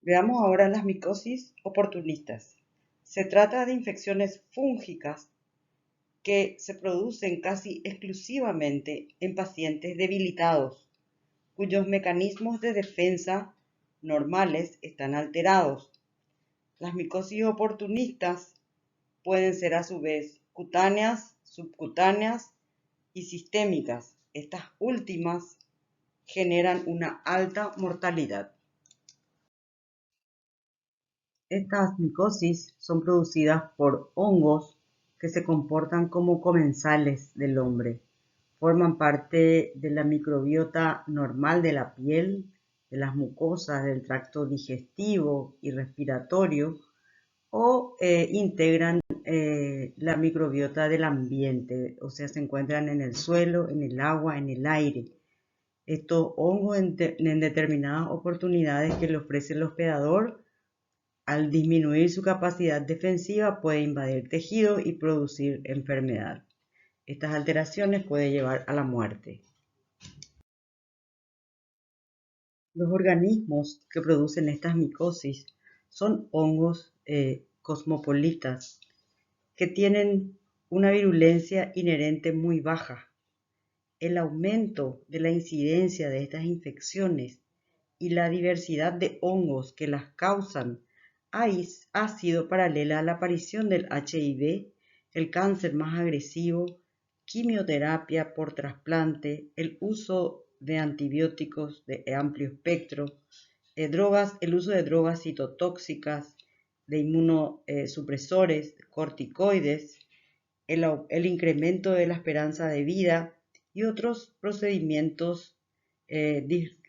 Veamos ahora las micosis oportunistas. Se trata de infecciones fúngicas que se producen casi exclusivamente en pacientes debilitados, cuyos mecanismos de defensa normales están alterados. Las micosis oportunistas pueden ser a su vez cutáneas, subcutáneas y sistémicas. Estas últimas generan una alta mortalidad. Estas micosis son producidas por hongos que se comportan como comensales del hombre. Forman parte de la microbiota normal de la piel, de las mucosas, del tracto digestivo y respiratorio, o integran la microbiota del ambiente, o sea, se encuentran en el suelo, en el agua, en el aire. Estos hongos en determinadas oportunidades que le ofrece el hospedador, al disminuir su capacidad defensiva, puede invadir tejido y producir enfermedad. Estas alteraciones pueden llevar a la muerte. Los organismos que producen estas micosis son hongos cosmopolitas que tienen una virulencia inherente muy baja. El aumento de la incidencia de estas infecciones y la diversidad de hongos que las causan ha sido paralela a la aparición del HIV, el cáncer más agresivo, quimioterapia por trasplante, el uso de antibióticos de amplio espectro, el uso de drogas citotóxicas, de inmunosupresores, corticoides, el incremento de la esperanza de vida y otros procedimientos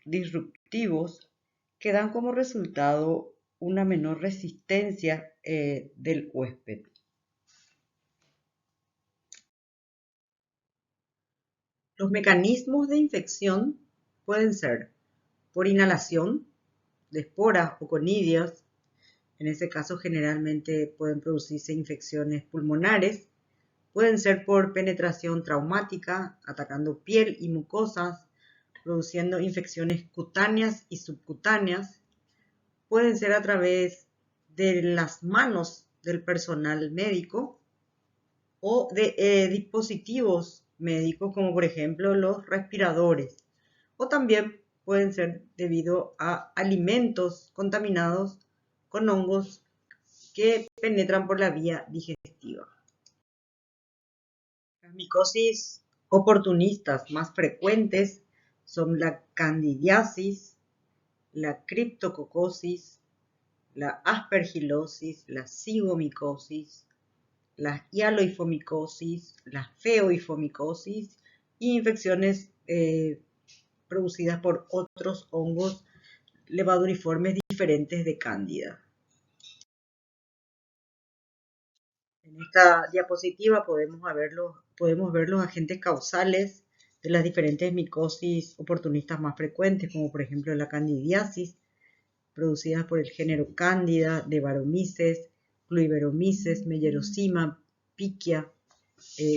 disruptivos que dan como resultado una menor resistencia del huésped. Los mecanismos de infección pueden ser por inhalación de esporas o conidios. En ese caso generalmente pueden producirse infecciones pulmonares. Pueden ser por penetración traumática, atacando piel y mucosas, produciendo infecciones cutáneas y subcutáneas. Pueden ser a través de las manos del personal médico o de dispositivos médicos como por ejemplo los respiradores. O también pueden ser debido a alimentos contaminados con hongos que penetran por la vía digestiva. Las micosis oportunistas más frecuentes son la candidiasis, la criptococosis, la aspergilosis, la cigomicosis, la hialoifomicosis, la feoifomicosis y infecciones producidas por otros hongos levaduriformes diferentes de cándida. En esta diapositiva podemos ver los agentes causales de las diferentes micosis oportunistas más frecuentes, como por ejemplo la candidiasis, producidas por el género Cándida, de Varomyces, Cluiveromyces, Meyerosima, Pichia,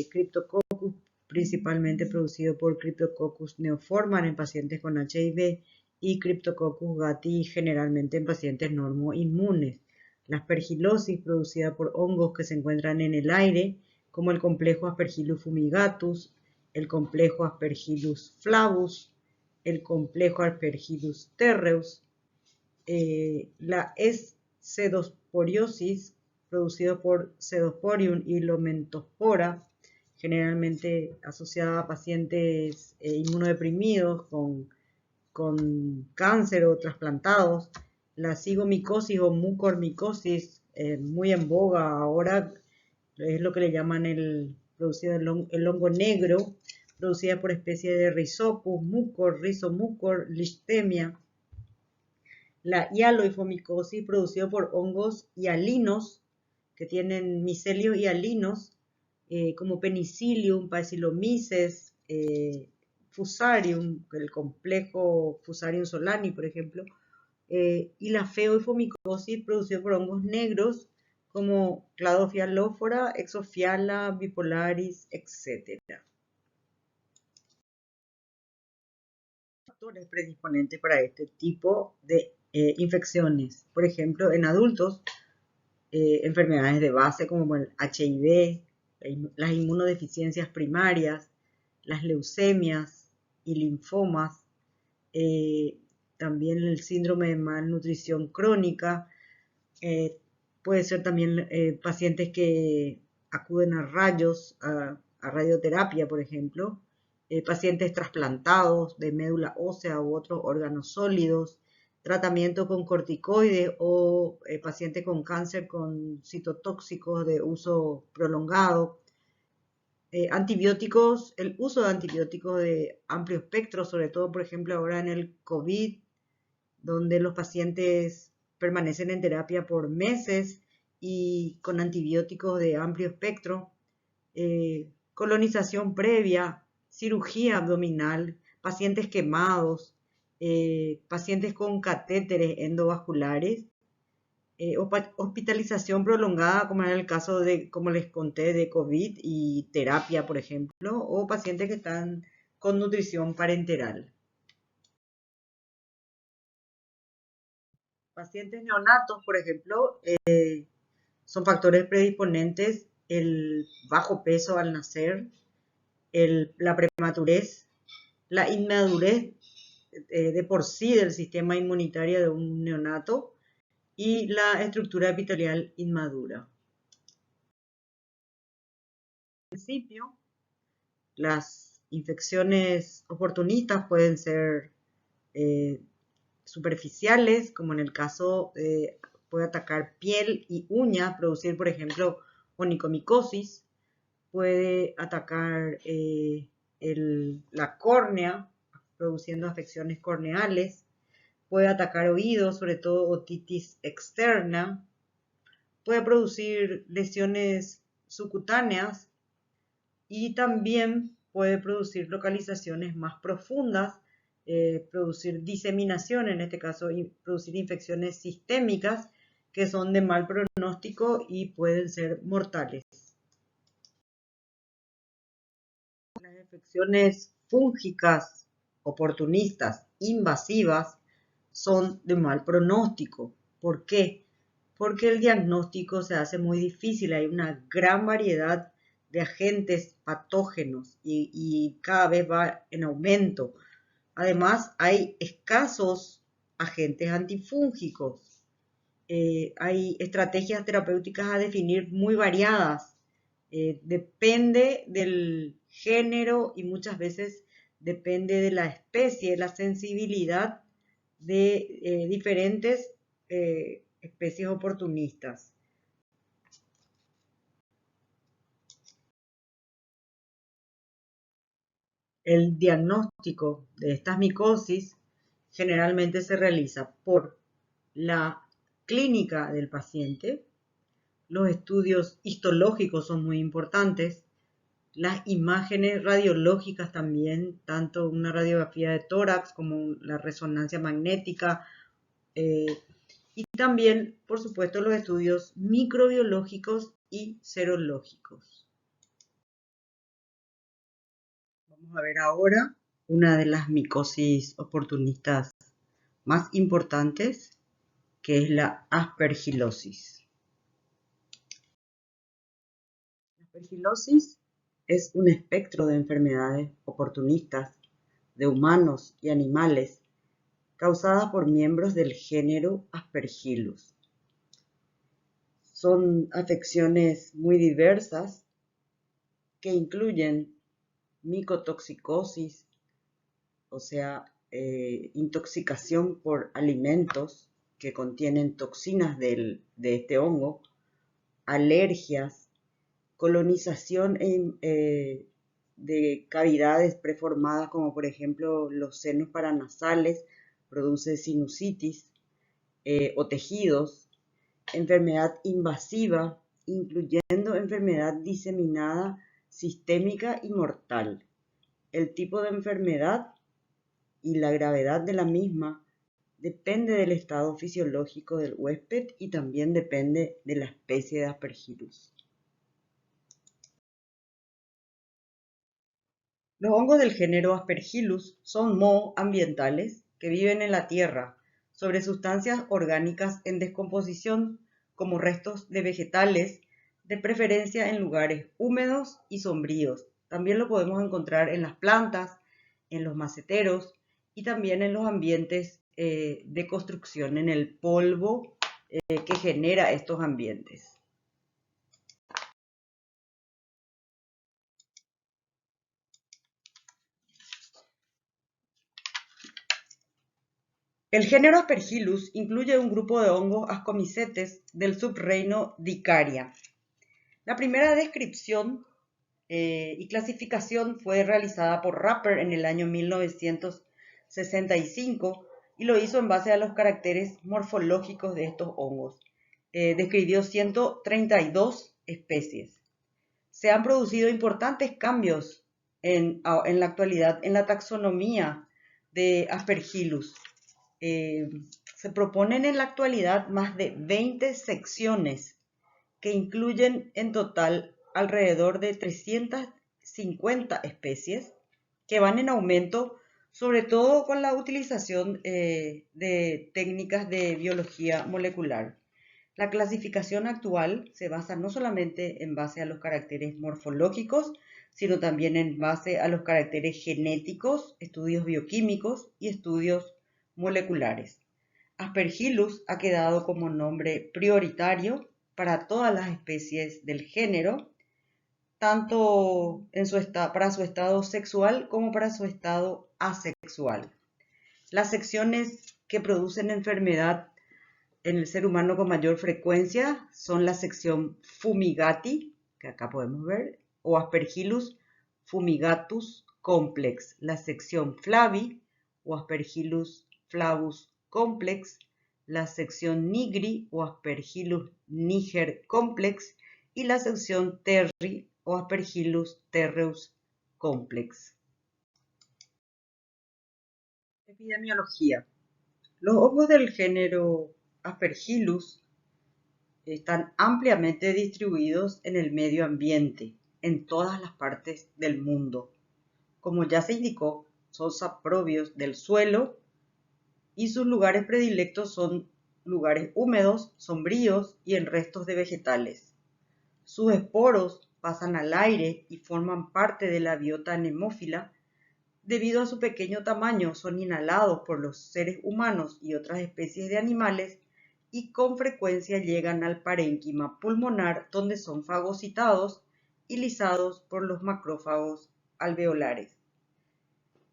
Cryptococcus, principalmente producido por Cryptococcus neoformans en pacientes con HIV y Cryptococcus gattii generalmente en pacientes normoinmunes. La aspergilosis producida por hongos que se encuentran en el aire, como el complejo Aspergillus fumigatus, el complejo Aspergillus flavus, el complejo Aspergillus terreus, la escedosporiosis producida por Pseudosporium y Lomentospora, generalmente asociada a pacientes inmunodeprimidos con cáncer o trasplantados. La cigomicosis o mucormicosis, muy en boga ahora, es lo que le llaman el hongo negro, producida por especies de Rhizopus, mucor, Rhizomucor, Lichtemia. La hialoifomicosis, producida por hongos hialinos, que tienen micelios hialinos, como Penicillium, Bacillomyces, Fusarium, el complejo Fusarium solani, por ejemplo, y la feoifomicosis, producida por hongos negros, como Cladofialófora, Exofiala, Bipolaris, etc. Factores predisponentes para este tipo de infecciones. Por ejemplo, en adultos, enfermedades de base como el HIV, las inmunodeficiencias primarias, las leucemias y linfomas, también el síndrome de malnutrición crónica, puede ser también pacientes que acuden a rayos, a radioterapia, por ejemplo, pacientes trasplantados de médula ósea u otros órganos sólidos, tratamiento con corticoides o pacientes con cáncer con citotóxicos de uso prolongado, antibióticos, el uso de antibióticos de amplio espectro, sobre todo, por ejemplo, ahora en el COVID, donde los pacientes permanecen en terapia por meses y con antibióticos de amplio espectro, colonización previa, cirugía abdominal, pacientes quemados, pacientes con catéteres endovasculares, hospitalización prolongada, como en el caso de, como les conté, de COVID y terapia, por ejemplo, o pacientes que están con nutrición parenteral. Pacientes neonatos, por ejemplo, son factores predisponentes el bajo peso al nacer, la prematurez, la inmadurez de por sí del sistema inmunitario de un neonato y la estructura epitelial inmadura. En principio, las infecciones oportunistas pueden ser eh, superficiales, como en el caso puede atacar piel y uñas, producir, por ejemplo, onicomicosis, puede atacar la córnea, produciendo afecciones corneales, puede atacar oídos, sobre todo otitis externa, puede producir lesiones subcutáneas y también puede producir localizaciones más profundas, producir diseminación, en este caso producir infecciones sistémicas que son de mal pronóstico y pueden ser mortales. Las infecciones fúngicas, oportunistas, invasivas, son de mal pronóstico. ¿Por qué? Porque el diagnóstico se hace muy difícil. Hay una gran variedad de agentes patógenos y cada vez va en aumento. Además, hay escasos agentes antifúngicos. Hay estrategias terapéuticas a definir muy variadas. Depende del género y muchas veces depende de la especie, la sensibilidad de diferentes especies oportunistas. El diagnóstico de estas micosis generalmente se realiza por la clínica del paciente. Los estudios histológicos son muy importantes, las imágenes radiológicas también, tanto una radiografía de tórax como la resonancia magnética, y también, por supuesto, los estudios microbiológicos y serológicos. Vamos a ver ahora una de las micosis oportunistas más importantes, que es la aspergilosis. La aspergilosis es un espectro de enfermedades oportunistas de humanos y animales causadas por miembros del género Aspergillus. Son afecciones muy diversas que incluyen micotoxicosis, o sea, intoxicación por alimentos que contienen toxinas de este hongo, alergias, colonización de cavidades preformadas como por ejemplo los senos paranasales, produce sinusitis, o tejidos, enfermedad invasiva, incluyendo enfermedad diseminada sistémica y mortal. El tipo de enfermedad y la gravedad de la misma depende del estado fisiológico del huésped y también depende de la especie de Aspergillus. Los hongos del género Aspergillus son moho ambientales que viven en la tierra. sobre sustancias orgánicas en descomposición, como restos de vegetales, de preferencia en lugares húmedos y sombríos. También lo podemos encontrar en las plantas, en los maceteros y también en los ambientes de construcción, en el polvo que genera estos ambientes. El género Aspergillus incluye un grupo de hongos ascomicetes del subreino Dicaria. La primera descripción y clasificación fue realizada por Rapper en el año 1965 y lo hizo en base a los caracteres morfológicos de estos hongos. Describió 132 especies. Se han producido importantes cambios en la actualidad en la taxonomía de Aspergillus. Se proponen en la actualidad más de 20 secciones que incluyen en total alrededor de 350 especies que van en aumento, sobre todo con la utilización de técnicas de biología molecular. La clasificación actual se basa no solamente en base a los caracteres morfológicos, sino también en base a los caracteres genéticos, estudios bioquímicos y estudios moleculares. Aspergillus ha quedado como nombre prioritario para todas las especies del género, tanto para su estado sexual como para su estado asexual. Las secciones que producen enfermedad en el ser humano con mayor frecuencia son la sección Fumigati, que acá podemos ver, o Aspergillus fumigatus complex, la sección Flavi o Aspergillus flavus complex, la sección Nigri o Aspergillus niger complex y la sección Terri o Aspergillus terreus complex. Epidemiología. Los hongos del género Aspergillus están ampliamente distribuidos en el medio ambiente, en todas las partes del mundo. Como ya se indicó, son saprobios del suelo y sus lugares predilectos son lugares húmedos, sombríos y en restos de vegetales. Sus esporos pasan al aire y forman parte de la biota anemófila. Debido a su pequeño tamaño, son inhalados por los seres humanos y otras especies de animales y con frecuencia llegan al parénquima pulmonar, donde son fagocitados y lisados por los macrófagos alveolares.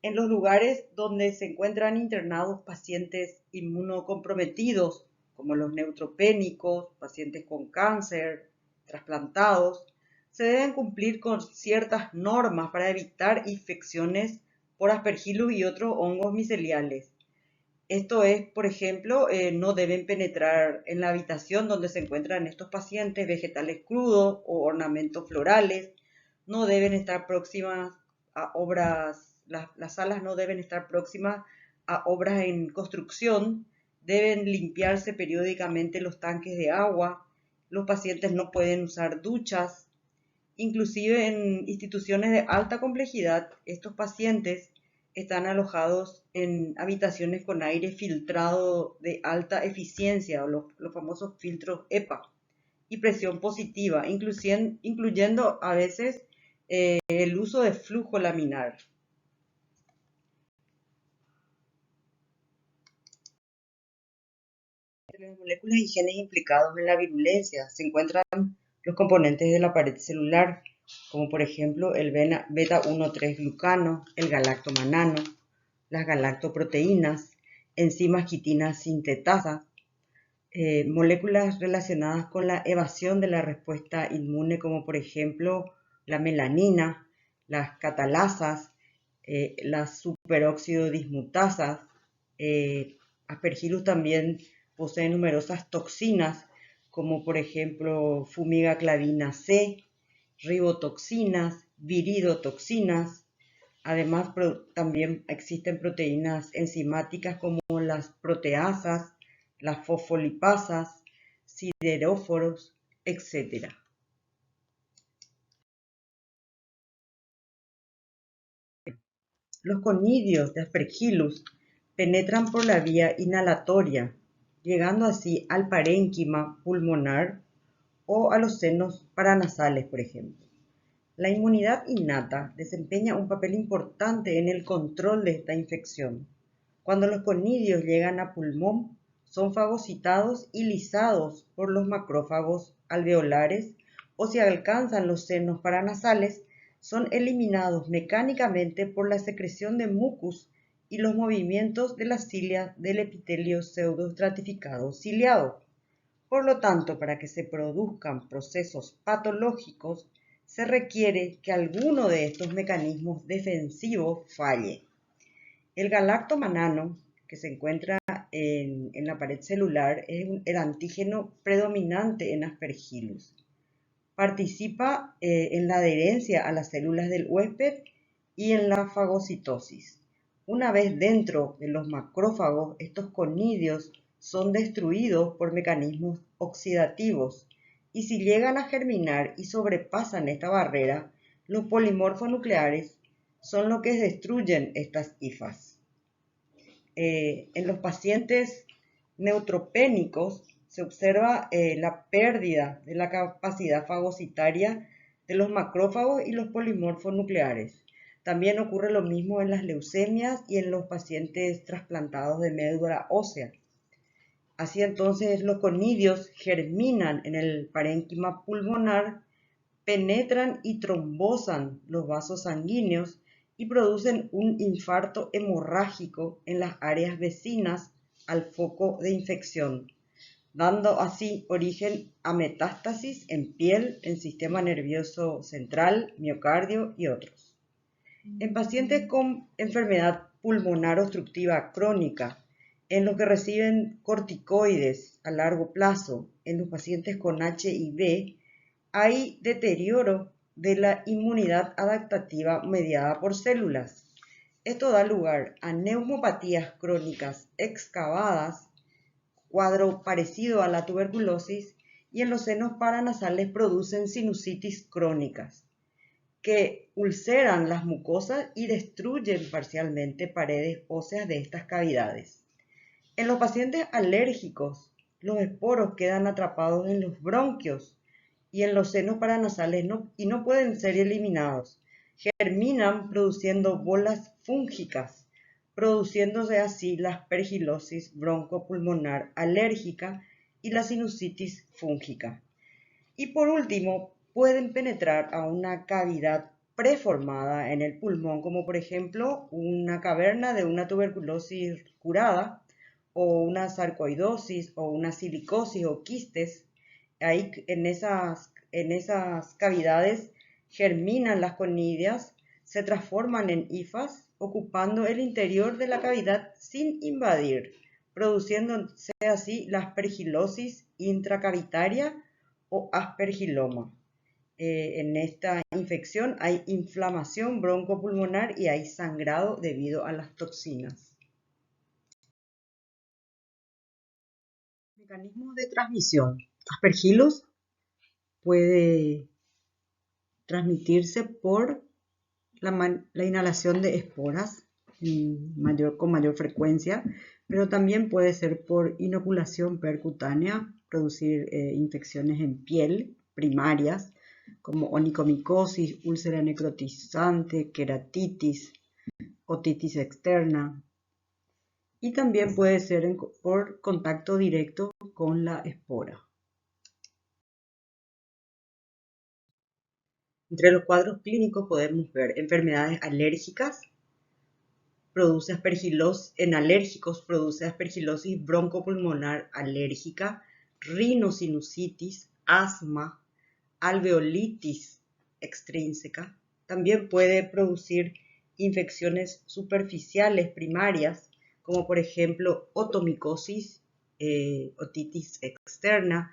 En los lugares donde se encuentran internados pacientes inmunocomprometidos, como los neutropénicos, pacientes con cáncer, trasplantados, se deben cumplir con ciertas normas para evitar infecciones por Aspergillus y otros hongos miceliales. Esto es, por ejemplo, no deben penetrar en la habitación donde se encuentran estos pacientes vegetales crudos o ornamentos florales, no deben estar próximas a obras, las salas no deben estar próximas a obras en construcción, deben limpiarse periódicamente los tanques de agua, los pacientes no pueden usar duchas, inclusive en instituciones de alta complejidad, estos pacientes están alojados en habitaciones con aire filtrado de alta eficiencia, o los famosos filtros EPA, y presión positiva, incluyendo a veces el uso de flujo laminar. Entre las moléculas y genes implicados en la virulencia se encuentran los componentes de la pared celular, como por ejemplo el beta-1,3-glucano, el galactomanano, las galactoproteínas, enzimas quitina sintetasa, moléculas relacionadas con la evasión de la respuesta inmune, como por ejemplo la melanina, las catalasas, las superóxido dismutasas. Aspergillus también posee numerosas toxinas, como por ejemplo fumigaclavina C, ribotoxinas, viridotoxinas. Además, también existen proteínas enzimáticas como las proteasas, las fosfolipasas, sideróforos, etc. Los conidios de Aspergillus penetran por la vía inhalatoria, llegando así al parénquima pulmonar o a los senos paranasales, por ejemplo. La inmunidad innata desempeña un papel importante en el control de esta infección. Cuando los conidios llegan a pulmón, son fagocitados y lisados por los macrófagos alveolares, o si alcanzan los senos paranasales, son eliminados mecánicamente por la secreción de mucus y los movimientos de las cilias del epitelio pseudoestratificado ciliado. Por lo tanto, para que se produzcan procesos patológicos, se requiere que alguno de estos mecanismos defensivos falle. El galactomanano, que se encuentra en la pared celular, es el antígeno predominante en Aspergillus. Participa en la adherencia a las células del huésped y en la fagocitosis. Una vez dentro de los macrófagos, estos conidios son destruidos por mecanismos oxidativos, y si llegan a germinar y sobrepasan esta barrera, los polimorfos nucleares son los que destruyen estas hifas. En los pacientes neutropénicos se observa la pérdida de la capacidad fagocitaria de los macrófagos y los polimorfos nucleares. También ocurre lo mismo en las leucemias y en los pacientes trasplantados de médula ósea. Así entonces los conidios germinan en el parénquima pulmonar, penetran y trombosan los vasos sanguíneos y producen un infarto hemorrágico en las áreas vecinas al foco de infección, dando así origen a metástasis en piel, en sistema nervioso central, miocardio y otros. En pacientes con enfermedad pulmonar obstructiva crónica, en los que reciben corticoides a largo plazo, en los pacientes con HIV, hay deterioro de la inmunidad adaptativa mediada por células. Esto da lugar a neumopatías crónicas excavadas, cuadro parecido a la tuberculosis, y en los senos paranasales producen sinusitis crónicas, que ulceran las mucosas y destruyen parcialmente paredes óseas de estas cavidades. En los pacientes alérgicos, los esporos quedan atrapados en los bronquios y en los senos paranasales y no pueden ser eliminados. Germinan produciendo bolas fúngicas, produciéndose así la aspergilosis broncopulmonar alérgica y la sinusitis fúngica. Y por último, pueden penetrar a una cavidad preformada en el pulmón, como por ejemplo una caverna de una tuberculosis curada, o una sarcoidosis, o una silicosis o quistes. Ahí en esas cavidades germinan las conidias, se transforman en hifas, ocupando el interior de la cavidad sin invadir, produciéndose así la aspergilosis intracavitaria o aspergiloma. En esta infección hay inflamación broncopulmonar y hay sangrado debido a las toxinas. Mecanismos de transmisión. Aspergillus puede transmitirse por la inhalación de esporas con mayor frecuencia, pero también puede ser por inoculación percutánea, producir infecciones en piel primarias, como onicomicosis, úlcera necrotizante, queratitis, otitis externa, y también puede ser por contacto directo con la espora. Entre los cuadros clínicos podemos ver enfermedades alérgicas, en alérgicos produce aspergilosis broncopulmonar alérgica, rinosinusitis, asma, alveolitis extrínseca. También puede producir infecciones superficiales primarias, como por ejemplo otomicosis, otitis externa,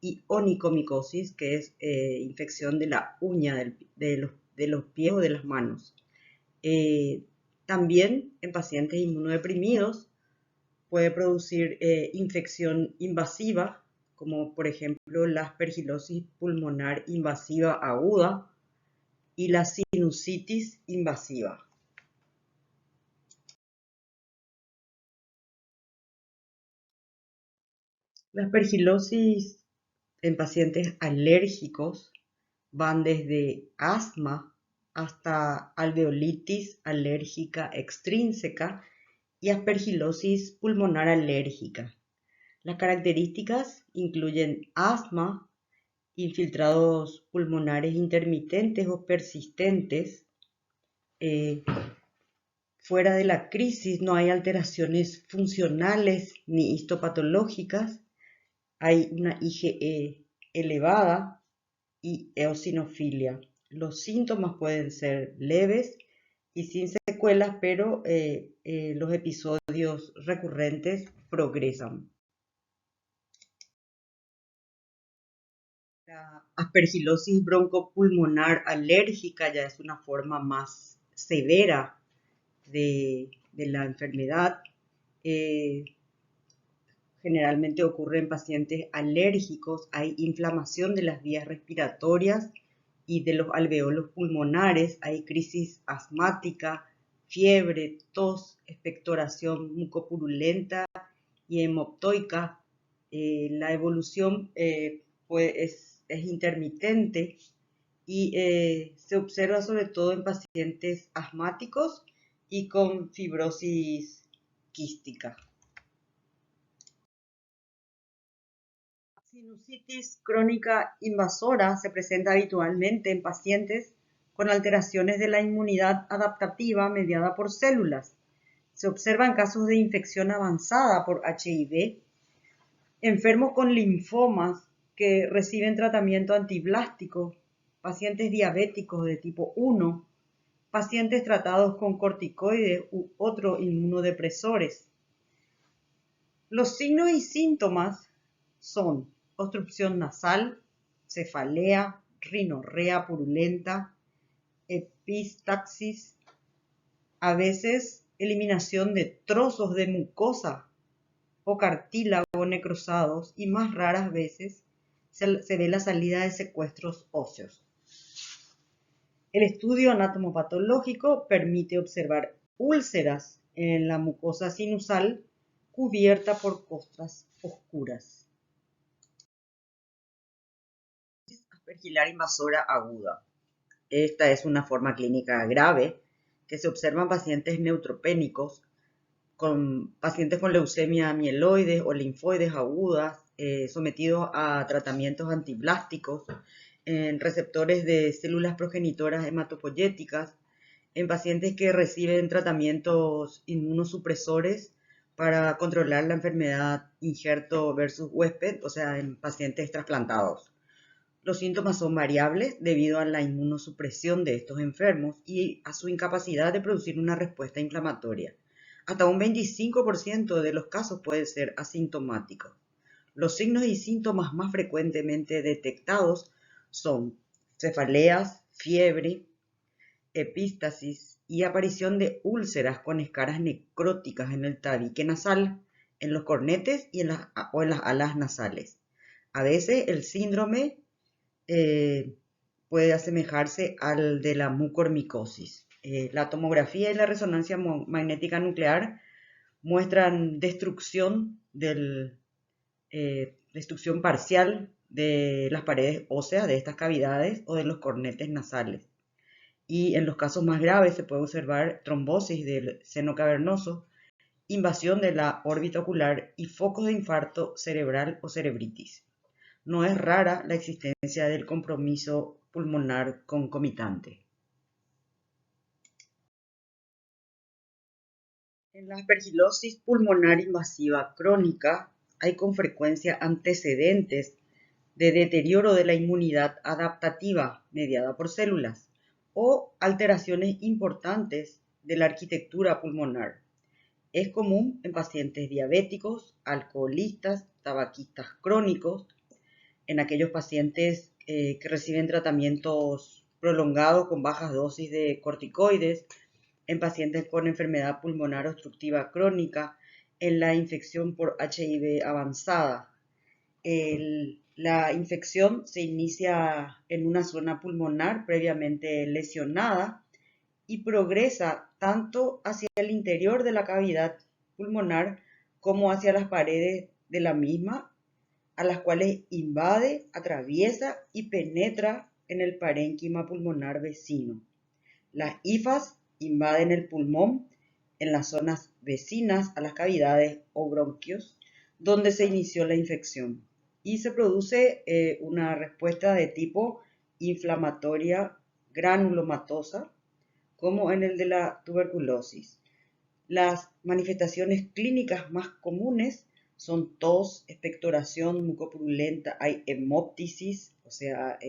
y onicomicosis, que es infección de la uña de los pies o de las manos. También en pacientes inmunodeprimidos puede producir infección invasiva, como por ejemplo la aspergilosis pulmonar invasiva aguda y la sinusitis invasiva. La aspergilosis en pacientes alérgicos van desde asma hasta alveolitis alérgica extrínseca y aspergilosis pulmonar alérgica. Las características incluyen asma, infiltrados pulmonares intermitentes o persistentes. Fuera de la crisis no hay alteraciones funcionales ni histopatológicas. Hay una IgE elevada y eosinofilia. Los síntomas pueden ser leves y sin secuelas, pero los episodios recurrentes progresan. La aspergilosis broncopulmonar alérgica ya es una forma más severa de la enfermedad. Generalmente ocurre en pacientes alérgicos, hay inflamación de las vías respiratorias y de los alveolos pulmonares, hay crisis asmática, fiebre, tos, expectoración mucopurulenta y hemoptoica. La evolución es intermitente y se observa sobre todo en pacientes asmáticos y con fibrosis quística. La sinusitis crónica invasora se presenta habitualmente en pacientes con alteraciones de la inmunidad adaptativa mediada por células. Se observan casos de infección avanzada por HIV, enfermos con linfomas que reciben tratamiento antiblástico, pacientes diabéticos de tipo 1, pacientes tratados con corticoides u otros inmunodepresores. Los signos y síntomas son obstrucción nasal, cefalea, rinorrea purulenta, epistaxis, a veces eliminación de trozos de mucosa o cartílago necrosados y más raras veces se ve la salida de secuestros óseos. El estudio anatomopatológico permite observar úlceras en la mucosa sinusal cubierta por costras oscuras. Aspergilar invasora aguda. Esta es una forma clínica grave que se observa en pacientes neutropénicos, con pacientes con leucemia mieloides o linfoides agudas, sometidos a tratamientos antiblásticos, en receptores de células progenitoras hematopoyéticas, en pacientes que reciben tratamientos inmunosupresores para controlar la enfermedad injerto versus huésped, o sea, en pacientes trasplantados. Los síntomas son variables debido a la inmunosupresión de estos enfermos y a su incapacidad de producir una respuesta inflamatoria. Hasta un 25% de los casos pueden ser asintomáticos. Los signos y síntomas más frecuentemente detectados son cefaleas, fiebre, epístasis y aparición de úlceras con escaras necróticas en el tabique nasal, en los cornetes o en las alas nasales. A veces el síndrome puede asemejarse al de la mucormicosis. La tomografía y la resonancia magnética nuclear muestran destrucción parcial de las paredes óseas de estas cavidades o de los cornetes nasales. Y en los casos más graves se puede observar trombosis del seno cavernoso, invasión de la órbita ocular y focos de infarto cerebral o cerebritis. No es rara la existencia del compromiso pulmonar concomitante. En la aspergilosis pulmonar invasiva crónica hay con frecuencia antecedentes de deterioro de la inmunidad adaptativa mediada por células o alteraciones importantes de la arquitectura pulmonar. Es común en pacientes diabéticos, alcoholistas, tabaquistas crónicos, en aquellos pacientes que reciben tratamientos prolongados con bajas dosis de corticoides, en pacientes con enfermedad pulmonar obstructiva crónica, en la infección por HIV avanzada. La infección se inicia en una zona pulmonar previamente lesionada y progresa tanto hacia el interior de la cavidad pulmonar como hacia las paredes de la misma, a las cuales invade, atraviesa y penetra en el parénquima pulmonar vecino. Las hifas invaden el pulmón en las zonas vecinas a las cavidades o bronquios donde se inició la infección y se produce una respuesta de tipo inflamatoria granulomatosa, como en el de la tuberculosis. Las manifestaciones clínicas más comunes son tos, expectoración mucopurulenta, hay hemóptisis, o sea,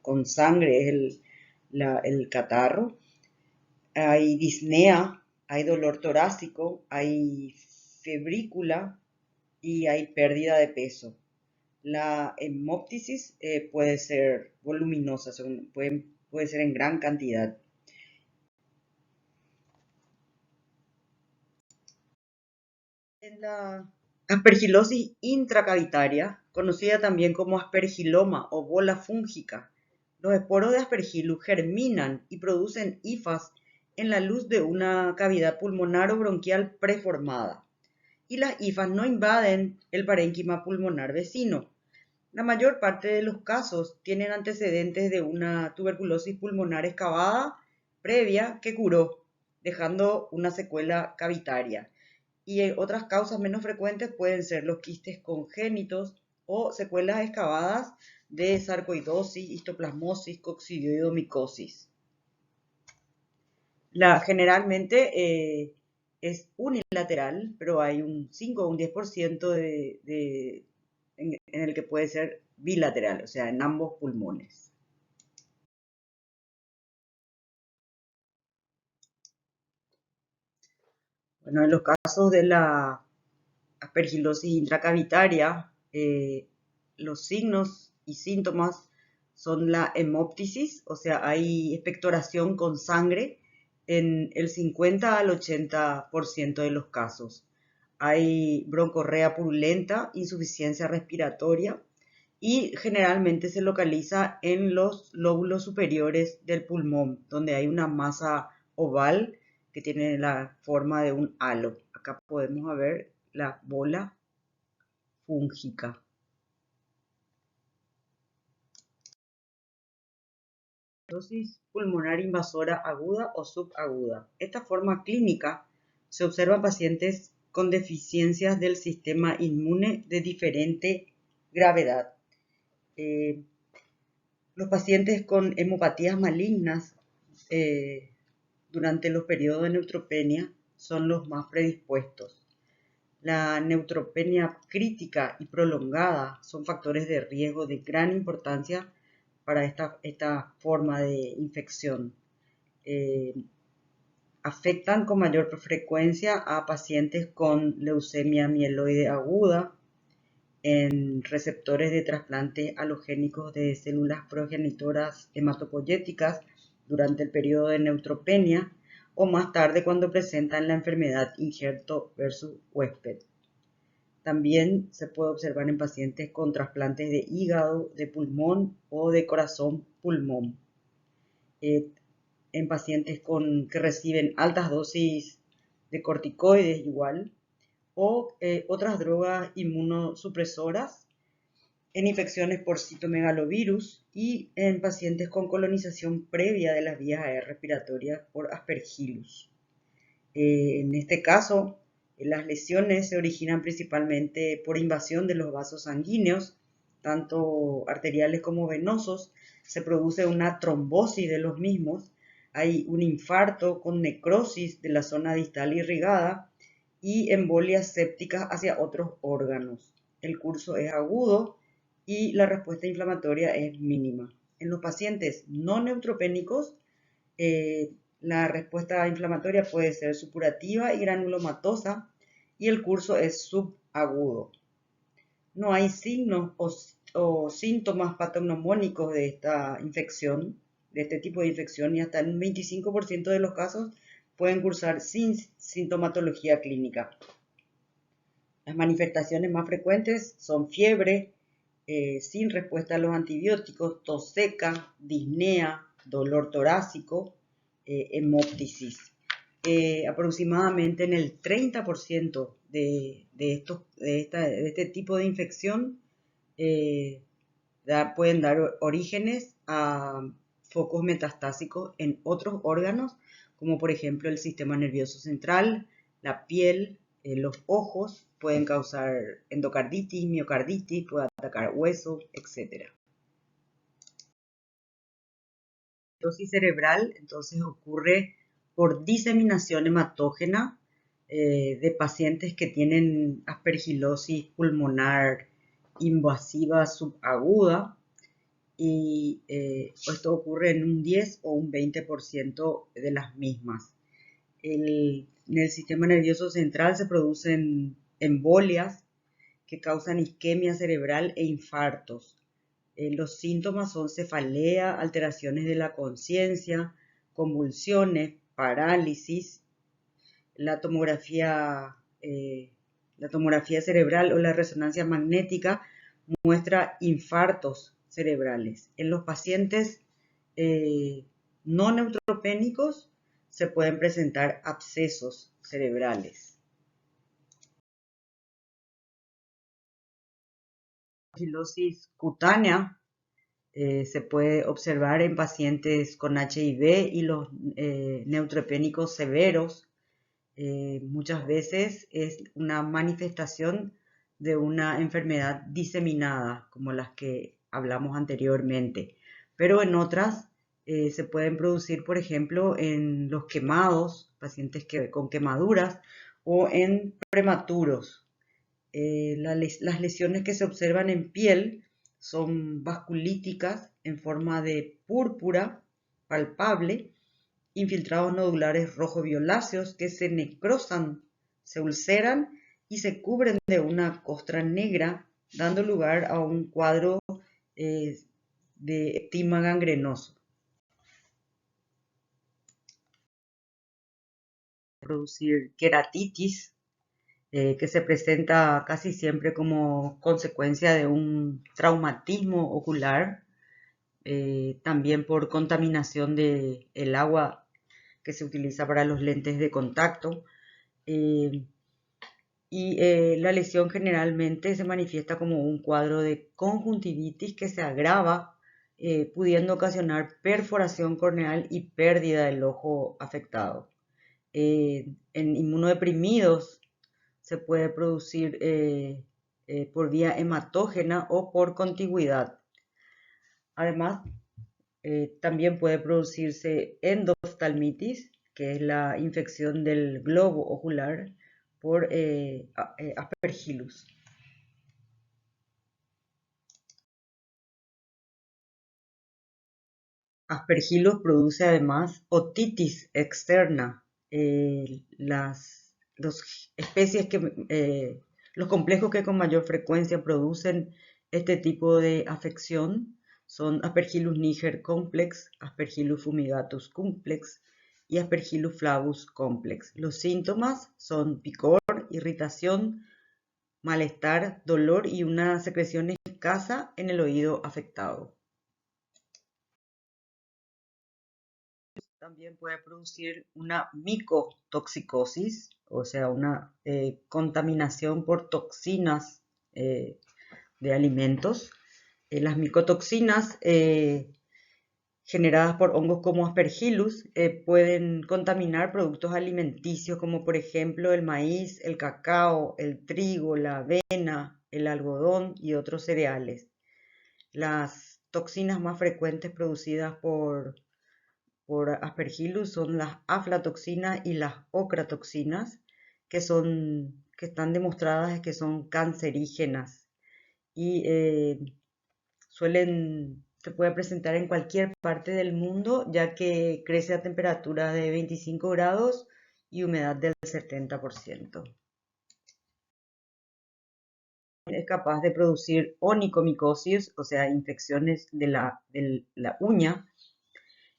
con sangre es el catarro, hay disnea, hay dolor torácico, hay febrícula y hay pérdida de peso. La hemóptisis puede ser voluminosa, puede ser en gran cantidad. En la aspergilosis intracavitaria, conocida también como aspergiloma o bola fúngica, los esporos de Aspergillus germinan y producen hifas en la luz de una cavidad pulmonar o bronquial preformada, y las hifas no invaden el parénquima pulmonar vecino. La mayor parte de los casos tienen antecedentes de una tuberculosis pulmonar excavada previa que curó, dejando una secuela cavitaria. Y otras causas menos frecuentes pueden ser los quistes congénitos o secuelas excavadas de sarcoidosis, histoplasmosis, coccidioidomicosis. Generalmente es unilateral, pero hay un 5 o un 10% en el que puede ser bilateral, o sea, en ambos pulmones. Bueno, en los casos de la aspergilosis intracavitaria, los signos y síntomas son la hemóptisis, o sea, hay expectoración con sangre en el 50 al 80% de los casos. Hay broncorrea purulenta, insuficiencia respiratoria y generalmente se localiza en los lóbulos superiores del pulmón, donde hay una masa oval que tiene la forma de un halo. Acá podemos ver la bola fúngica. Esclerosis pulmonar invasora aguda o subaguda. Esta forma clínica se observa en pacientes con deficiencias del sistema inmune de diferente gravedad. Los pacientes con hemopatías malignas durante los periodos de neutropenia son los más predispuestos. La neutropenia crítica y prolongada son factores de riesgo de gran importancia para esta forma de infección. Afectan con mayor frecuencia a pacientes con leucemia mieloide aguda, en receptores de trasplantes alogénicos de células progenitoras hematopoyéticas durante el periodo de neutropenia o más tarde cuando presentan la enfermedad injerto versus huésped. También se puede observar en pacientes con trasplantes de hígado, de pulmón o de corazón-pulmón. En pacientes que reciben altas dosis de corticoides igual, o otras drogas inmunosupresoras, en infecciones por citomegalovirus y en pacientes con colonización previa de las vías respiratorias por Aspergillus. En este caso, las lesiones se originan principalmente por invasión de los vasos sanguíneos, tanto arteriales como venosos. Se produce una trombosis de los mismos, hay un infarto con necrosis de la zona distal irrigada y embolias sépticas hacia otros órganos. El curso es agudo y la respuesta inflamatoria es mínima. En los pacientes no neutropénicos, la respuesta inflamatoria puede ser supurativa y granulomatosa y el curso es subagudo. No hay signos o síntomas patognomónicos de esta infección, de este tipo de infección, y hasta en un 25% de los casos pueden cursar sin sintomatología clínica. Las manifestaciones más frecuentes son fiebre, sin respuesta a los antibióticos, tos seca, disnea, dolor torácico, hemóptisis. aproximadamente en el 30% de este tipo de infección pueden dar orígenes a focos metastásicos en otros órganos, como por ejemplo el sistema nervioso central, la piel, los ojos, pueden causar endocarditis, miocarditis, puede atacar huesos, etc. La esclerosis cerebral entonces ocurre por diseminación hematógena de pacientes que tienen aspergilosis pulmonar invasiva subaguda, y esto ocurre en un 10 o un 20% de las mismas. En el sistema nervioso central se producen embolias que causan isquemia cerebral e infartos. Los síntomas son cefalea, alteraciones de la conciencia, convulsiones, parálisis. La tomografía cerebral o la resonancia magnética muestra infartos cerebrales. En los pacientes no neutropénicos se pueden presentar abscesos cerebrales. La esclerosis cutánea se puede observar en pacientes con HIV y los neutropénicos severos. Muchas veces es una manifestación de una enfermedad diseminada, como las que hablamos anteriormente, pero en otras se pueden producir, por ejemplo, en los quemados, pacientes con quemaduras, o en prematuros. Las lesiones que se observan en piel son vasculíticas en forma de púrpura palpable, infiltrados nodulares rojo-violáceos que se necrosan, se ulceran y se cubren de una costra negra, dando lugar a un cuadro de edema gangrenoso. Producir queratitis, que se presenta casi siempre como consecuencia de un traumatismo ocular, también por contaminación del agua que se utiliza para los lentes de contacto. La lesión generalmente se manifiesta como un cuadro de conjuntivitis que se agrava, pudiendo ocasionar perforación corneal y pérdida del ojo afectado. En inmunodeprimidos se puede producir por vía hematógena o por contigüidad. Además, también puede producirse endoftalmitis, que es la infección del globo ocular por Aspergillus. Aspergillus produce además otitis externa. Los complejos que con mayor frecuencia producen este tipo de afección son Aspergillus niger complex, Aspergillus fumigatus complex y Aspergillus flavus complex. Los síntomas son picor, irritación, malestar, dolor y una secreción escasa en el oído afectado. También puede producir una micotoxicosis, o sea, una contaminación por toxinas de alimentos. Las micotoxinas generadas por hongos como Aspergillus pueden contaminar productos alimenticios como por ejemplo el maíz, el cacao, el trigo, la avena, el algodón y otros cereales. Las toxinas más frecuentes producidas por Aspergillus son las aflatoxinas y las ocratoxinas, que están demostradas que son cancerígenas y se puede presentar en cualquier parte del mundo, ya que crece a temperatura de 25 grados y humedad del 70%. Es capaz de producir onicomicosis, o sea, infecciones de la uña.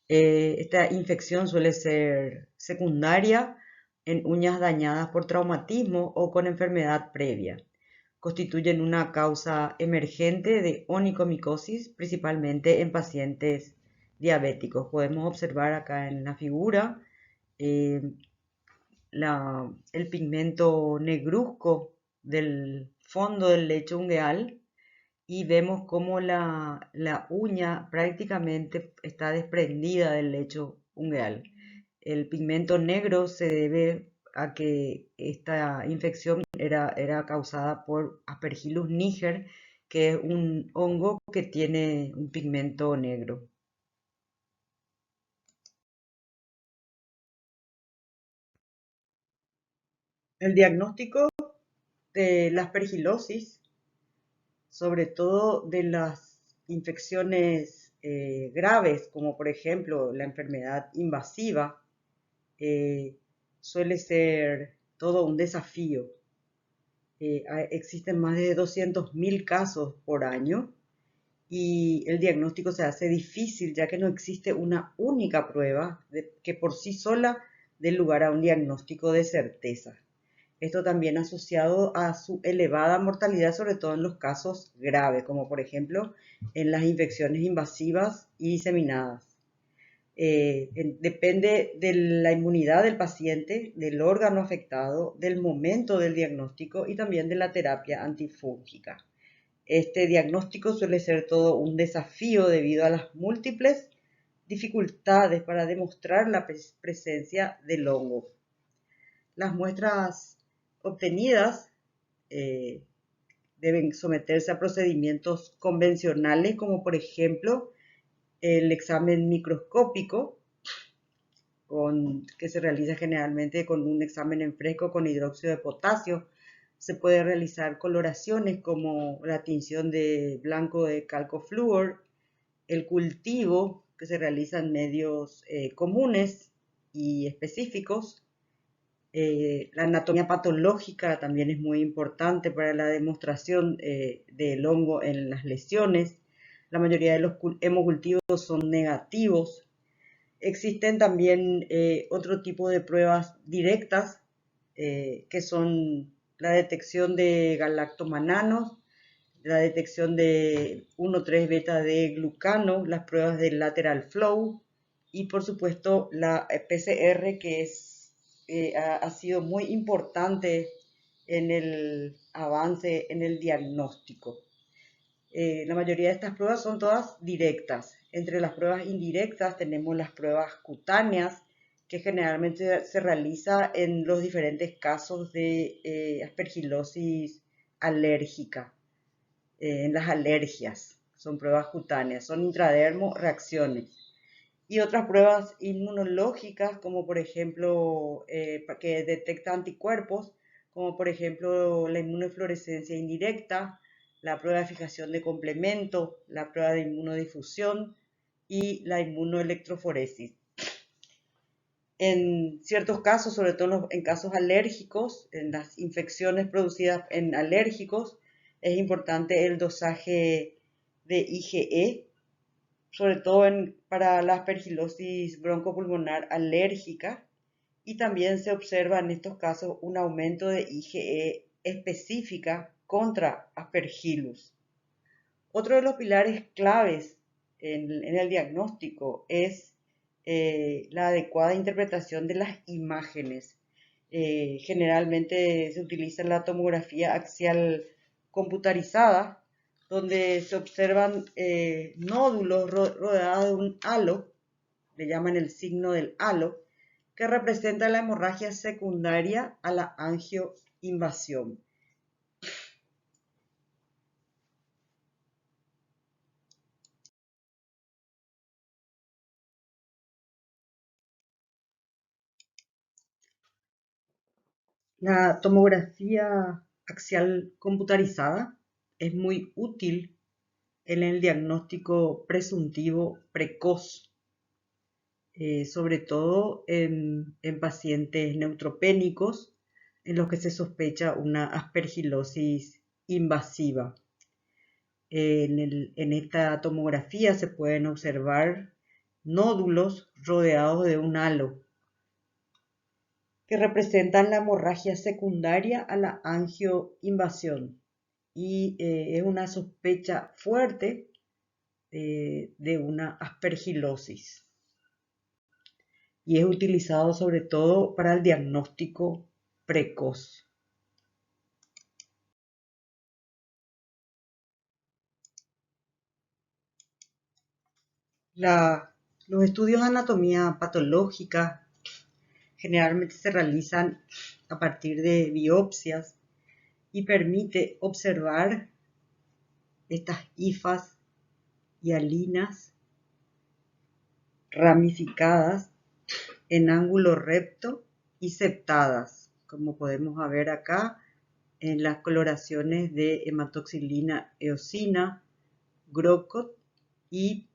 Esta infección suele ser secundaria en uñas dañadas por traumatismo o con enfermedad previa. Constituyen una causa emergente de onicomicosis, principalmente en pacientes diabéticos. Podemos observar acá en la figura el pigmento negruzco del fondo del lecho ungueal y vemos cómo la uña prácticamente está desprendida del lecho ungueal. El pigmento negro se debe a que esta infección era causada por Aspergillus niger, que es un hongo que tiene un pigmento negro. El diagnóstico de la aspergilosis, sobre todo de las infecciones graves, como por ejemplo la enfermedad invasiva, eh, suele ser todo un desafío. Existen más de 200.000 casos por año y el diagnóstico se hace difícil ya que no existe una única prueba que por sí sola dé lugar a un diagnóstico de certeza. Esto también asociado a su elevada mortalidad, sobre todo en los casos graves, como por ejemplo en las infecciones invasivas y diseminadas. Depende de la inmunidad del paciente, del órgano afectado, del momento del diagnóstico y también de la terapia antifúngica. Este diagnóstico suele ser todo un desafío debido a las múltiples dificultades para demostrar la presencia del hongo. Las muestras obtenidas eh, deben someterse a procedimientos convencionales, como por ejemplo el examen microscópico, que se realiza generalmente con un examen en fresco con hidróxido de potasio. Se puede realizar coloraciones como la tinción de blanco de calcofluor, el cultivo que se realiza en medios comunes y específicos. La anatomía patológica también es muy importante para la demostración del hongo en las lesiones. La mayoría de los hemocultivos son negativos. Existen también otro tipo de pruebas directas que son la detección de galactomananos, la detección de 1,3 beta de glucano, las pruebas del lateral flow y por supuesto la PCR, que ha sido muy importante en el avance en el diagnóstico. La mayoría de estas pruebas son todas directas. Entre las pruebas indirectas tenemos las pruebas cutáneas, que generalmente se realiza en los diferentes casos de aspergilosis alérgica, en las alergias. Son pruebas cutáneas, son intradermo reacciones. Y otras pruebas inmunológicas, como por ejemplo, que detecta anticuerpos, como por ejemplo la inmunofluorescencia indirecta, la prueba de fijación de complemento, la prueba de inmunodifusión y la inmunoelectroforesis. En ciertos casos, sobre todo en casos alérgicos, en las infecciones producidas en alérgicos, es importante el dosaje de IgE, sobre todo para la aspergilosis broncopulmonar alérgica, y también se observa en estos casos un aumento de IgE específica contra Aspergillus. Otro de los pilares claves en el diagnóstico es la adecuada interpretación de las imágenes. Generalmente se utiliza la tomografía axial computarizada, donde se observan nódulos rodeados de un halo, le llaman el signo del halo, que representa la hemorragia secundaria a la angioinvasión. La tomografía axial computarizada es muy útil en el diagnóstico presuntivo precoz, sobre todo en pacientes neutropénicos en los que se sospecha una aspergilosis invasiva. En esta tomografía se pueden observar nódulos rodeados de un halo que representan la hemorragia secundaria a la angioinvasión y es una sospecha fuerte de una aspergilosis. y es utilizado sobre todo para el diagnóstico precoz. Los estudios de anatomía patológica generalmente se realizan a partir de biopsias y permite observar estas hifas hialinas ramificadas en ángulo recto y septadas, como podemos ver acá en las coloraciones de hematoxilina eosina, GROCOT y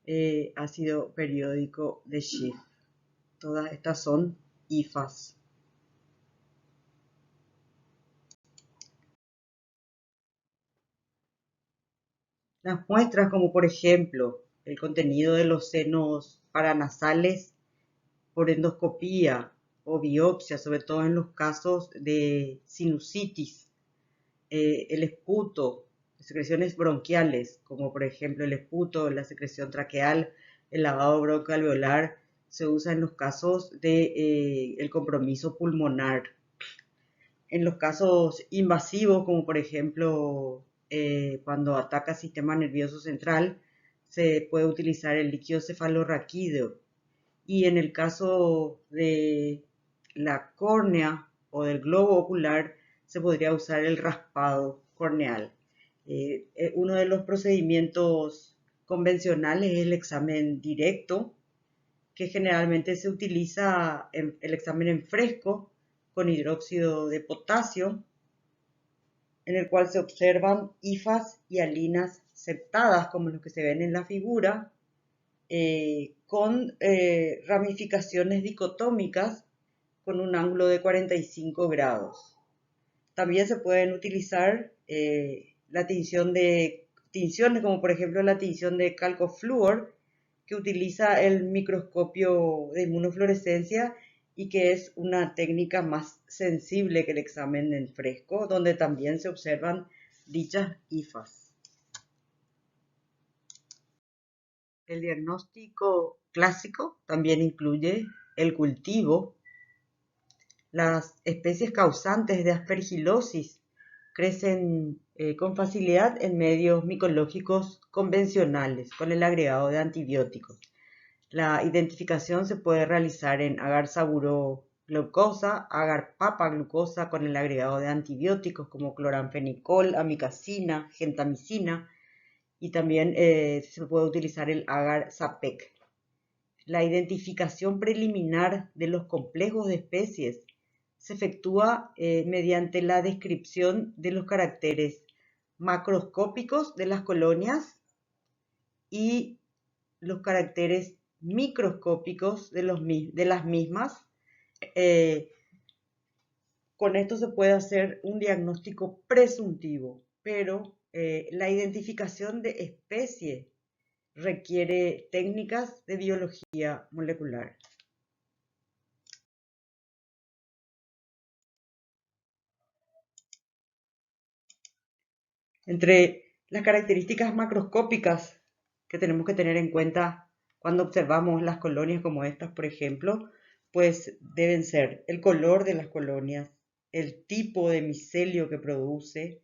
ácido periódico de Schiff. Todas estas son hifas. Las muestras, como por ejemplo el contenido de los senos paranasales por endoscopía o biopsia, sobre todo en los casos de sinusitis, el esputo, secreciones bronquiales, como por ejemplo el esputo, la secreción traqueal, el lavado broncoalveolar, se usa en los casos de el compromiso pulmonar. En los casos invasivos, como por ejemplo cuando ataca el sistema nervioso central, se puede utilizar el líquido cefalorraquídeo. Y en el caso de la córnea o del globo ocular, se podría usar el raspado corneal. Uno de los procedimientos convencionales es el examen directo, que generalmente se utiliza el examen en fresco con hidróxido de potasio, en el cual se observan hifas hialinas septadas, como los que se ven en la figura, con ramificaciones dicotómicas con un ángulo de 45 grados. También se pueden utilizar la tinciones, como por ejemplo la tinción de calcofluor, que utiliza el microscopio de inmunofluorescencia y que es una técnica más sensible que el examen en fresco, donde también se observan dichas hifas. El diagnóstico clásico también incluye el cultivo. Las especies causantes de aspergilosis crecen con facilidad en medios micológicos convencionales con el agregado de antibióticos. La identificación se puede realizar en agar saburoglucosa, agar papaglucosa con el agregado de antibióticos como cloranfenicol, amicacina, gentamicina, y también se puede utilizar el agar SAPEC. La identificación preliminar de los complejos de especies se efectúa mediante la descripción de los caracteres macroscópicos de las colonias y los caracteres microscópicos de las mismas. Con esto se puede hacer un diagnóstico presuntivo, pero la identificación de especie requiere técnicas de biología molecular. Entre las características macroscópicas que tenemos que tener en cuenta cuando observamos las colonias como estas, por ejemplo, pues deben ser el color de las colonias, el tipo de micelio que produce,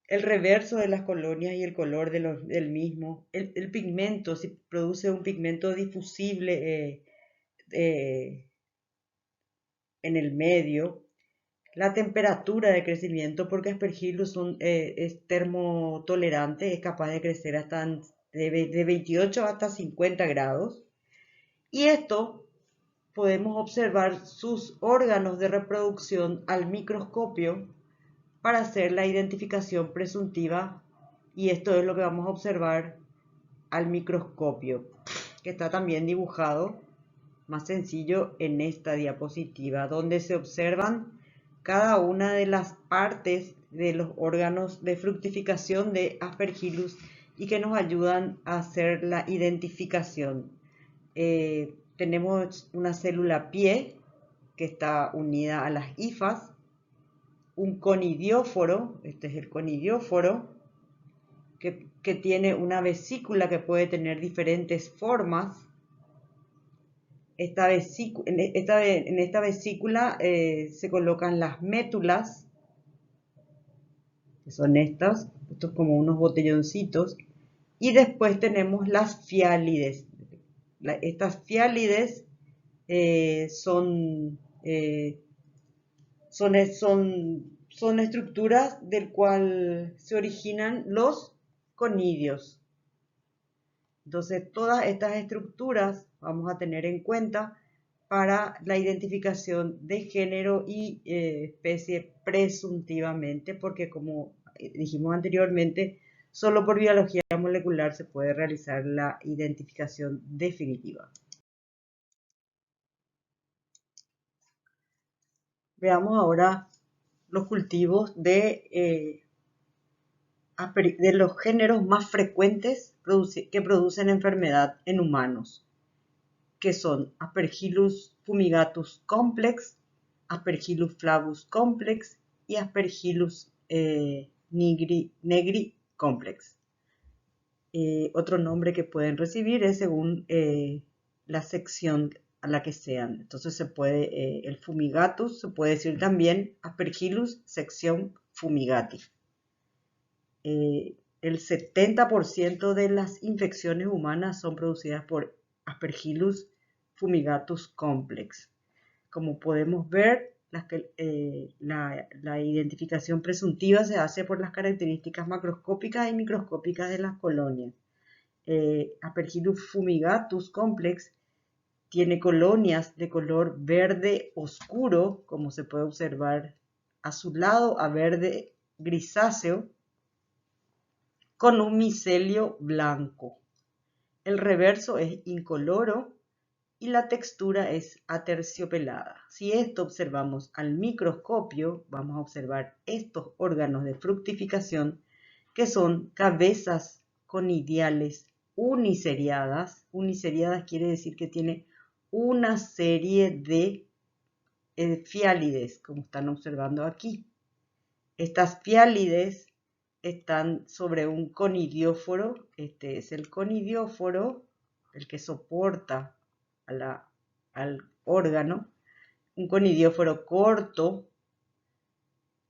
el reverso de las colonias y el color del mismo, el pigmento, si produce un pigmento difusible en el medio, la temperatura de crecimiento, porque Aspergillus es termotolerante, es capaz de crecer hasta de 28 hasta 50 grados. Y esto podemos observar sus órganos de reproducción al microscopio para hacer la identificación presuntiva. Y esto es lo que vamos a observar al microscopio, que está también dibujado más sencillo en esta diapositiva, donde se observan cada una de las partes de los órganos de fructificación de Aspergillus y que nos ayudan a hacer la identificación. Tenemos una célula pie que está unida a las hifas, un conidióforo, este es el conidióforo, que tiene una vesícula que puede tener diferentes formas. en esta vesícula se colocan las métulas, que son estos como unos botelloncitos, y después tenemos las fiálides. Estas fiálides son estructuras del cual se originan los conidios. Entonces, todas estas estructuras vamos a tener en cuenta para la identificación de género y especie presuntivamente, porque como dijimos anteriormente, solo por biología molecular se puede realizar la identificación definitiva. Veamos ahora los cultivos de los géneros más frecuentes que producen enfermedad en humanos, que son Aspergillus fumigatus complex, Aspergillus flavus complex y Aspergillus nigri complex. Otro nombre que pueden recibir es según la sección a la que sean. Entonces el fumigatus se puede decir también Aspergillus sección fumigati. El 70% de las infecciones humanas son producidas por Aspergillus fumigatus complex. Como podemos ver, la identificación presuntiva se hace por las características macroscópicas y microscópicas de las colonias. Aspergillus fumigatus complex tiene colonias de color verde oscuro, como se puede observar azulado a verde grisáceo, con un micelio blanco. El reverso es incoloro y la textura es aterciopelada. Si esto observamos al microscopio, vamos a observar estos órganos de fructificación que son cabezas conidiales uniseriadas. Uniseriadas quiere decir que tiene una serie de fiálides, como están observando aquí. Estas fiálides están sobre un conidióforo. Este es el conidióforo, el que soporta al órgano. Un conidióforo corto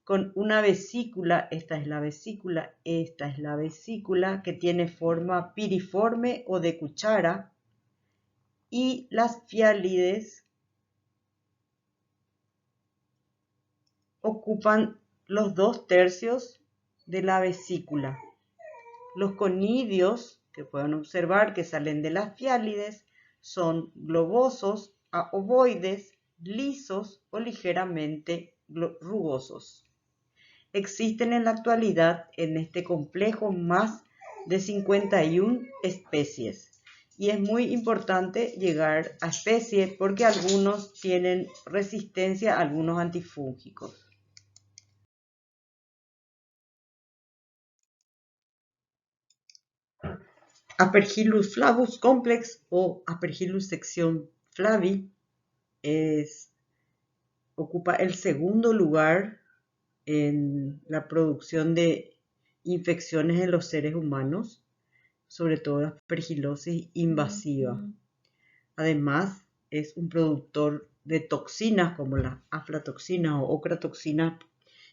con una vesícula. Esta es la vesícula, esta es la vesícula, que tiene forma piriforme o de cuchara, y las fiálides ocupan los 2/3 de la vesícula. Los conidios que pueden observar que salen de las fiálides son globosos a ovoides, lisos o ligeramente rugosos. Existen en la actualidad en este complejo más de 51 especies. Y es muy importante llegar a especies porque algunos tienen resistencia a algunos antifúngicos. Aspergillus flavus complex o Aspergillus sección flavi ocupa el segundo lugar en la producción de infecciones en los seres humanos, sobre todo aspergilosis invasiva. Además, es un productor de toxinas como las aflatoxinas o ocratoxinas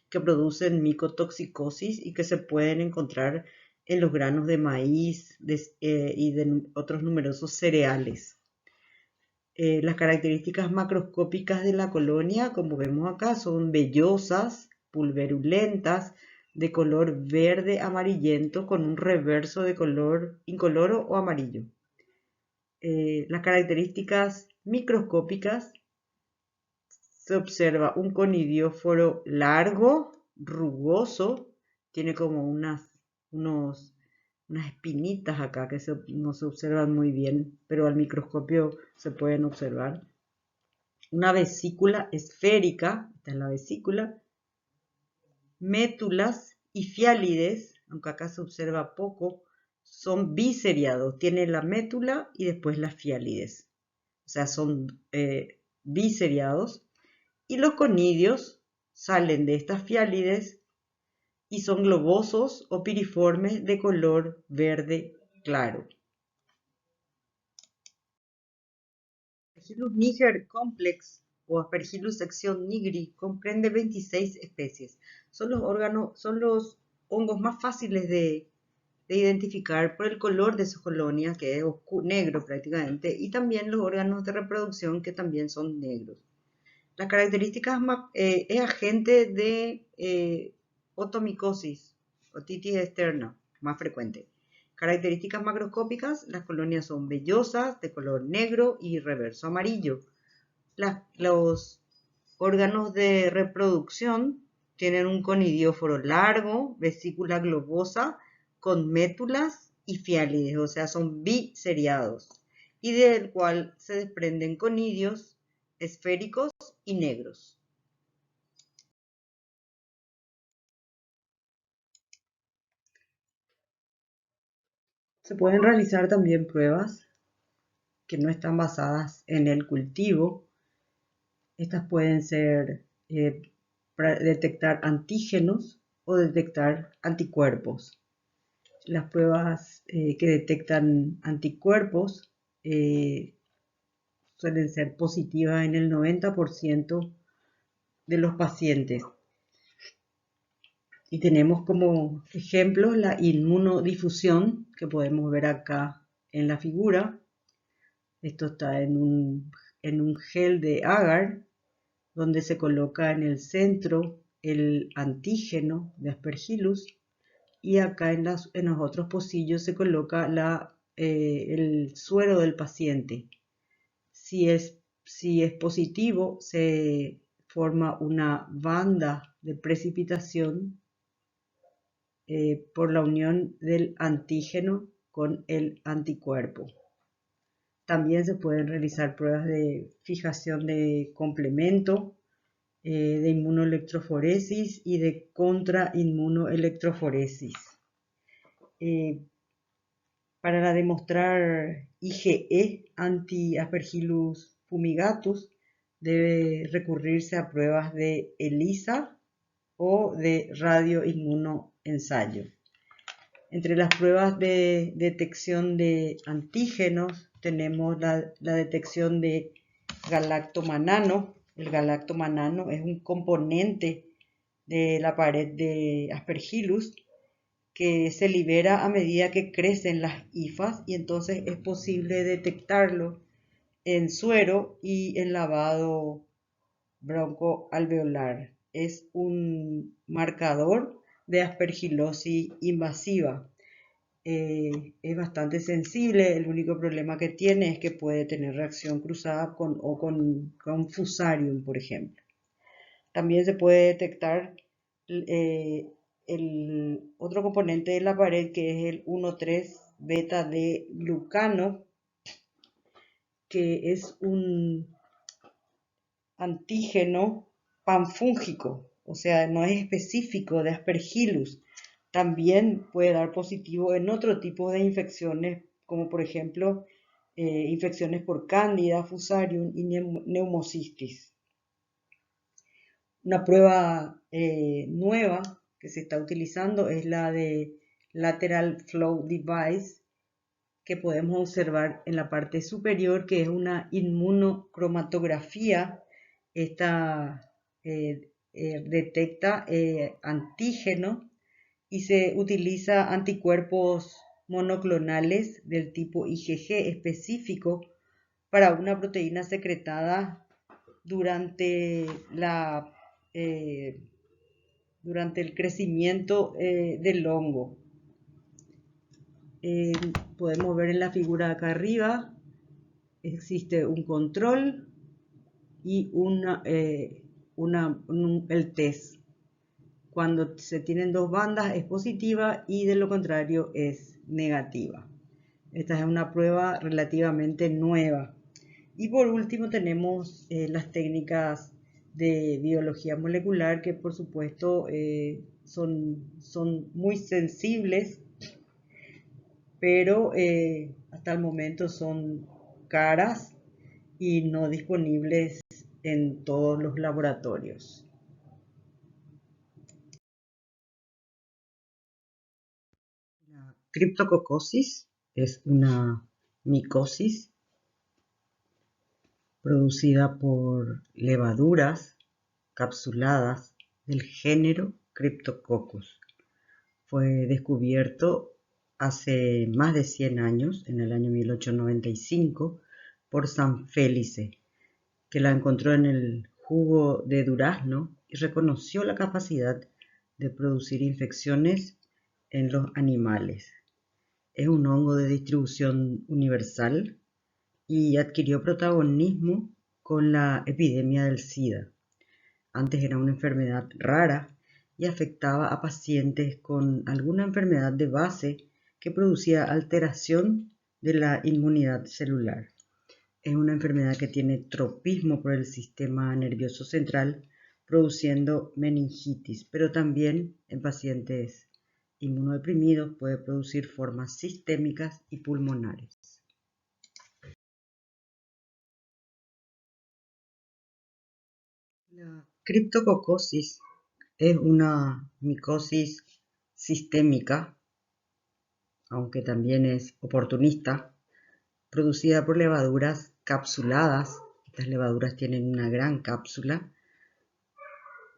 que producen micotoxicosis y que se pueden encontrar en los granos de maíz y de otros numerosos cereales. Las características macroscópicas de la colonia, como vemos acá, son vellosas, pulverulentas, de color verde amarillento con un reverso de color incoloro o amarillo. Las características microscópicas: se observa un conidióforo largo, rugoso, tiene como unas espinitas acá que no se observan muy bien, pero al microscopio se pueden observar. Una vesícula esférica, esta es la vesícula, métulas y fiálides, aunque acá se observa poco, son biseriados, tiene la métula y después las fiálides, o sea, son biseriados. Y los conidios salen de estas fiálides y son globosos o piriformes de color verde claro. Aspergillus niger complex o Aspergillus sección nigri comprende 26 especies. Son los hongos más fáciles de identificar por el color de sus colonias, que es negro prácticamente, y también los órganos de reproducción, que también son negros. Las características es agente de otomicosis, otitis externa, más frecuente. Características macroscópicas: las colonias son vellosas, de color negro y reverso amarillo. Los órganos de reproducción tienen un conidióforo largo, vesícula globosa, con métulas y fiálides, o sea, son biseriados, y del cual se desprenden conidios esféricos y negros. Se pueden realizar también pruebas que no están basadas en el cultivo. Estas pueden ser para detectar antígenos o detectar anticuerpos. Las pruebas que detectan anticuerpos suelen ser positivas en el 90% de los pacientes. Y tenemos como ejemplo la inmunodifusión, que podemos ver acá en la figura. Esto está en un gel de agar, donde se coloca en el centro el antígeno de Aspergillus, y acá en los otros pocillos se coloca el suero del paciente. Si es positivo, se forma una banda de precipitación por la unión del antígeno con el anticuerpo. También se pueden realizar pruebas de fijación de complemento, de inmunoelectroforesis y de contrainmunoelectroforesis. Para demostrar IgE anti-Aspergillus fumigatus debe recurrirse a pruebas de ELISA o de radioinmunoensayo. Entre las pruebas de detección de antígenos tenemos la detección de galactomanano. El galactomanano es un componente de la pared de Aspergillus que se libera a medida que crecen las hifas, y entonces es posible detectarlo en suero y en lavado broncoalveolar. Es un marcador de aspergilosis invasiva. Es bastante sensible. El único problema que tiene es que puede tener reacción cruzada con Fusarium, por ejemplo. También se puede detectar el otro componente de la pared, que es el 1,3 beta de glucano, que es un antígeno panfúngico, o sea, no es específico de Aspergillus. También puede dar positivo en otro tipo de infecciones, como por ejemplo infecciones por Cándida, Fusarium y neumocistis. Una prueba nueva que se está utilizando es la de Lateral Flow Device, que podemos observar en la parte superior, que es una inmunocromatografía. Esta detecta antígeno y se utiliza anticuerpos monoclonales del tipo IgG específico para una proteína secretada durante el crecimiento del hongo. Podemos ver en la figura acá arriba, existe un control y el test. Cuando se tienen dos bandas es positiva y de lo contrario es negativa. Esta es una prueba relativamente nueva. Y por último tenemos las técnicas de biología molecular, que por supuesto son muy sensibles, pero hasta el momento son caras y no disponibles en todos los laboratorios. La criptococosis es una micosis producida por levaduras capsuladas del género Cryptococcus. Fue descubierto hace más de 100 años, en el año 1895, por Sanfelice, que la encontró en el jugo de durazno y reconoció la capacidad de producir infecciones en los animales. Es un hongo de distribución universal y adquirió protagonismo con la epidemia del SIDA. Antes era una enfermedad rara y afectaba a pacientes con alguna enfermedad de base que producía alteración de la inmunidad celular. Es una enfermedad que tiene tropismo por el sistema nervioso central, produciendo meningitis, pero también en pacientes inmunodeprimidos puede producir formas sistémicas y pulmonares. La criptococosis es una micosis sistémica, aunque también es oportunista, producida por levaduras capsuladas. Estas levaduras tienen una gran cápsula,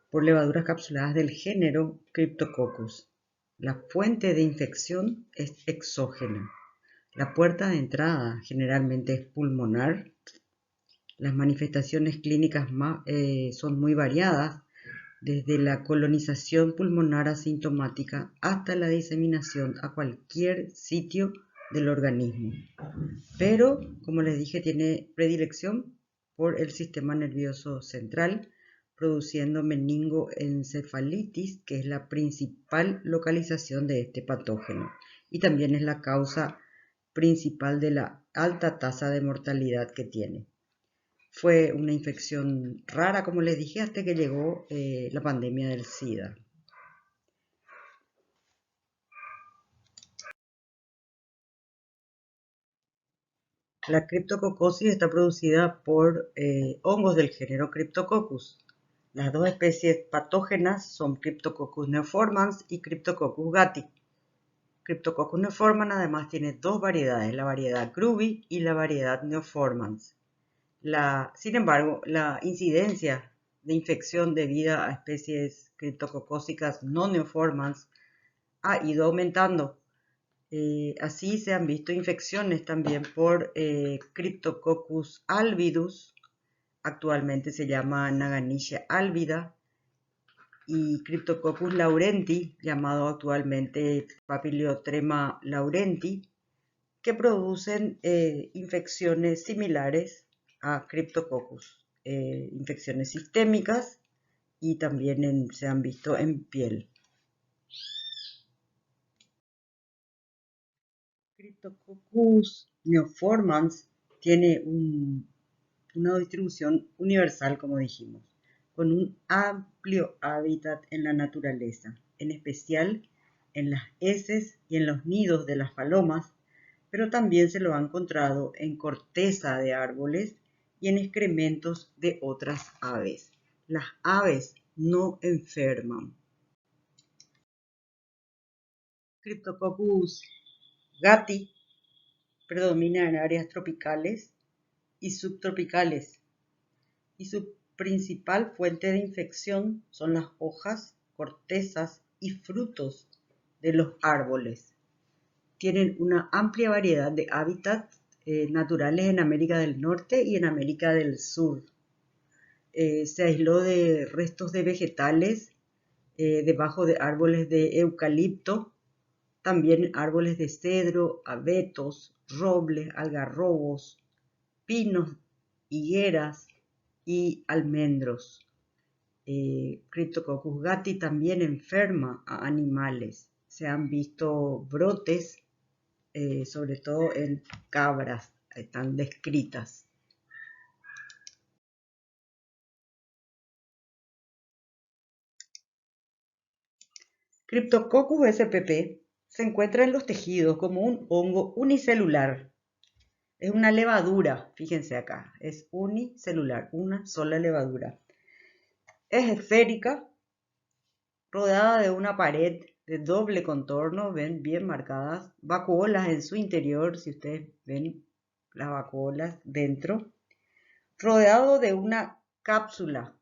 por levaduras capsuladas del género Cryptococcus. La fuente de infección es exógena. La puerta de entrada generalmente es pulmonar. Las manifestaciones clínicas son muy variadas, desde la colonización pulmonar asintomática hasta la diseminación a cualquier sitio del organismo. Pero, como les dije, tiene predilección por el sistema nervioso central, produciendo meningoencefalitis, que es la principal localización de este patógeno, y también es la causa principal de la alta tasa de mortalidad que tiene. Fue una infección rara, como les dije, hasta que llegó la pandemia del SIDA. La criptococosis está producida por hongos del género Cryptococcus. Las dos especies patógenas son Cryptococcus neoformans y Cryptococcus gattii. Cryptococcus neoformans además tiene dos variedades, la variedad Grubby y la variedad neoformans. Sin embargo, la incidencia de infección debida a especies criptococósicas no neoformans ha ido aumentando. Así se han visto infecciones también por Cryptococcus albidus, actualmente se llama Naganischia albida, y Cryptococcus laurenti, llamado actualmente Papiliotrema laurenti, que producen infecciones similares a Cryptococcus, infecciones sistémicas y también se han visto en piel. Cryptococcus neoformans tiene una distribución universal, como dijimos, con un amplio hábitat en la naturaleza, en especial en las heces y en los nidos de las palomas, pero también se lo ha encontrado en corteza de árboles y en excrementos de otras aves. Las aves no enferman. Cryptococcus gattii predomina en áreas tropicales y subtropicales, y su principal fuente de infección son las hojas, cortezas y frutos de los árboles. Tienen una amplia variedad de hábitats naturales en América del Norte y en América del Sur. Se aisló de restos de vegetales debajo de árboles de eucalipto, también árboles de cedro, abetos, robles, algarrobos, pinos, higueras y almendros. Cryptococcus gattii también enferma a animales. Se han visto brotes, sobre todo en cabras, están descritas. Cryptococcus spp se encuentra en los tejidos como un hongo unicelular. Es una levadura, fíjense acá, es unicelular, una sola levadura. Es esférica, rodeada de una pared de doble contorno, ven bien marcadas, vacuolas en su interior, si ustedes ven las vacuolas dentro, rodeado de una cápsula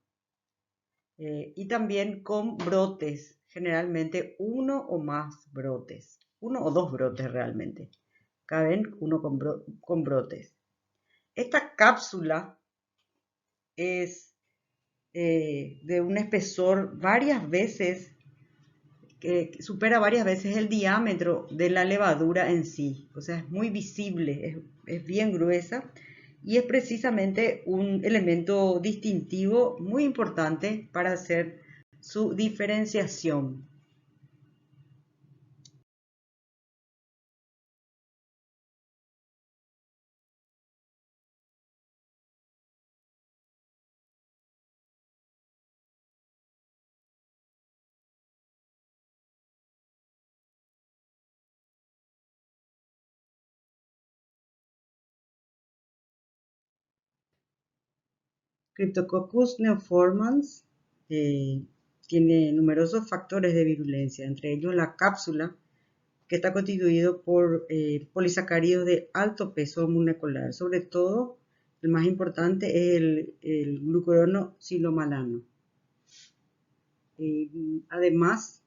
y también con brotes, generalmente uno o más brotes, uno o dos brotes realmente, caben uno con brotes. Esta cápsula es de un espesor varias veces, que supera varias veces el diámetro de la levadura en sí, o sea, es muy visible, es bien gruesa y es precisamente un elemento distintivo muy importante para hacer su diferenciación. Cryptococcus neoformans eh, tiene numerosos factores de virulencia, entre ellos la cápsula, que está constituido por polisacáridos de alto peso molecular, sobre todo el más importante es el glucurono silomalano. Además,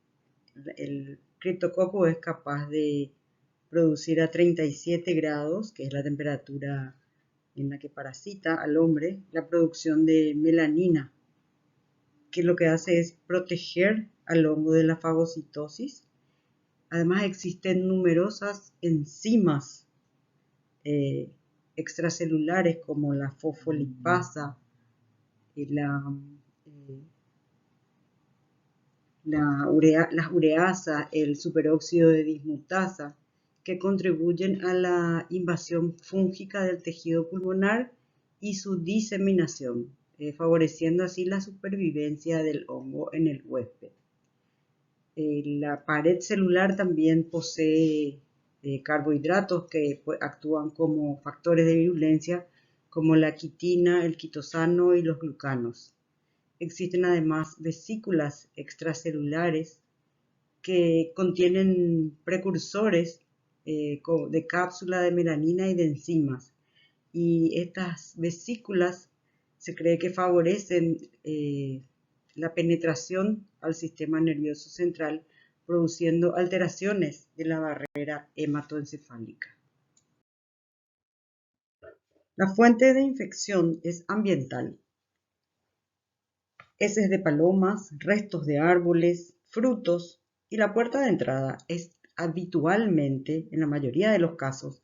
el criptococo es capaz de producir a 37 grados, que es la temperatura en la que parasita al hombre, la producción de melanina, que lo que hace es proteger al hongo de la fagocitosis. Además, existen numerosas enzimas eh, extracelulares como la fosfolipasa, y eh, las ureasas, el superóxido de dismutasa, que contribuyen a la invasión fúngica del tejido pulmonar y su diseminación, favoreciendo así la supervivencia del hongo en el huésped. La pared celular también posee carbohidratos que actúan como factores de virulencia, como la quitina, el quitosano y los glucanos. Existen además vesículas extracelulares que contienen precursores de cápsula de melanina y de enzimas. Y estas vesículas se cree que favorecen la penetración al sistema nervioso central, produciendo alteraciones de la barrera hematoencefálica. La fuente de infección es ambiental. Heces de palomas, restos de árboles, frutos, y la puerta de entrada es habitualmente, en la mayoría de los casos,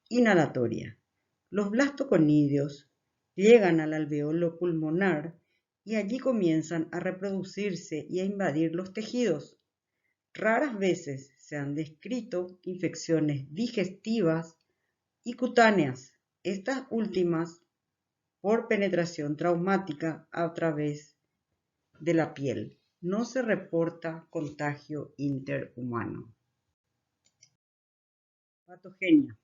inhalatoria. Los blastoconidios llegan al alveolo pulmonar y allí comienzan a reproducirse y a invadir los tejidos. Raras veces se han descrito infecciones digestivas y cutáneas, estas últimas por penetración traumática a través de la piel. No se reporta contagio interhumano. Patogenia.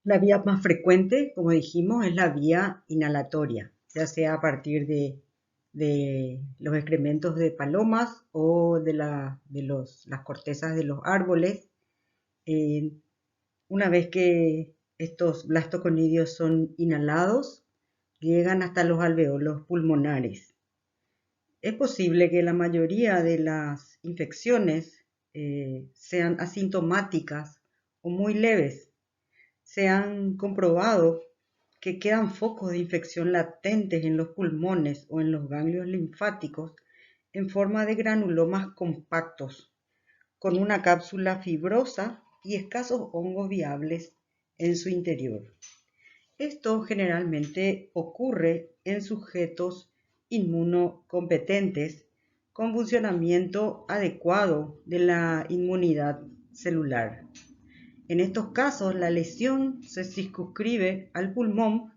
La vía más frecuente, como dijimos, es la vía inhalatoria, ya sea a partir de los excrementos de palomas o de las cortezas de los árboles. Una vez que estos blastoconidios son inhalados, llegan hasta los alveolos pulmonares. Es posible que la mayoría de las infecciones sean asintomáticas o muy leves. Se han comprobado que quedan focos de infección latentes en los pulmones o en los ganglios linfáticos en forma de granulomas compactos, con una cápsula fibrosa y escasos hongos viables en su interior. Esto generalmente ocurre en sujetos inmunocompetentes con funcionamiento adecuado de la inmunidad celular. En estos casos, la lesión se circunscribe al pulmón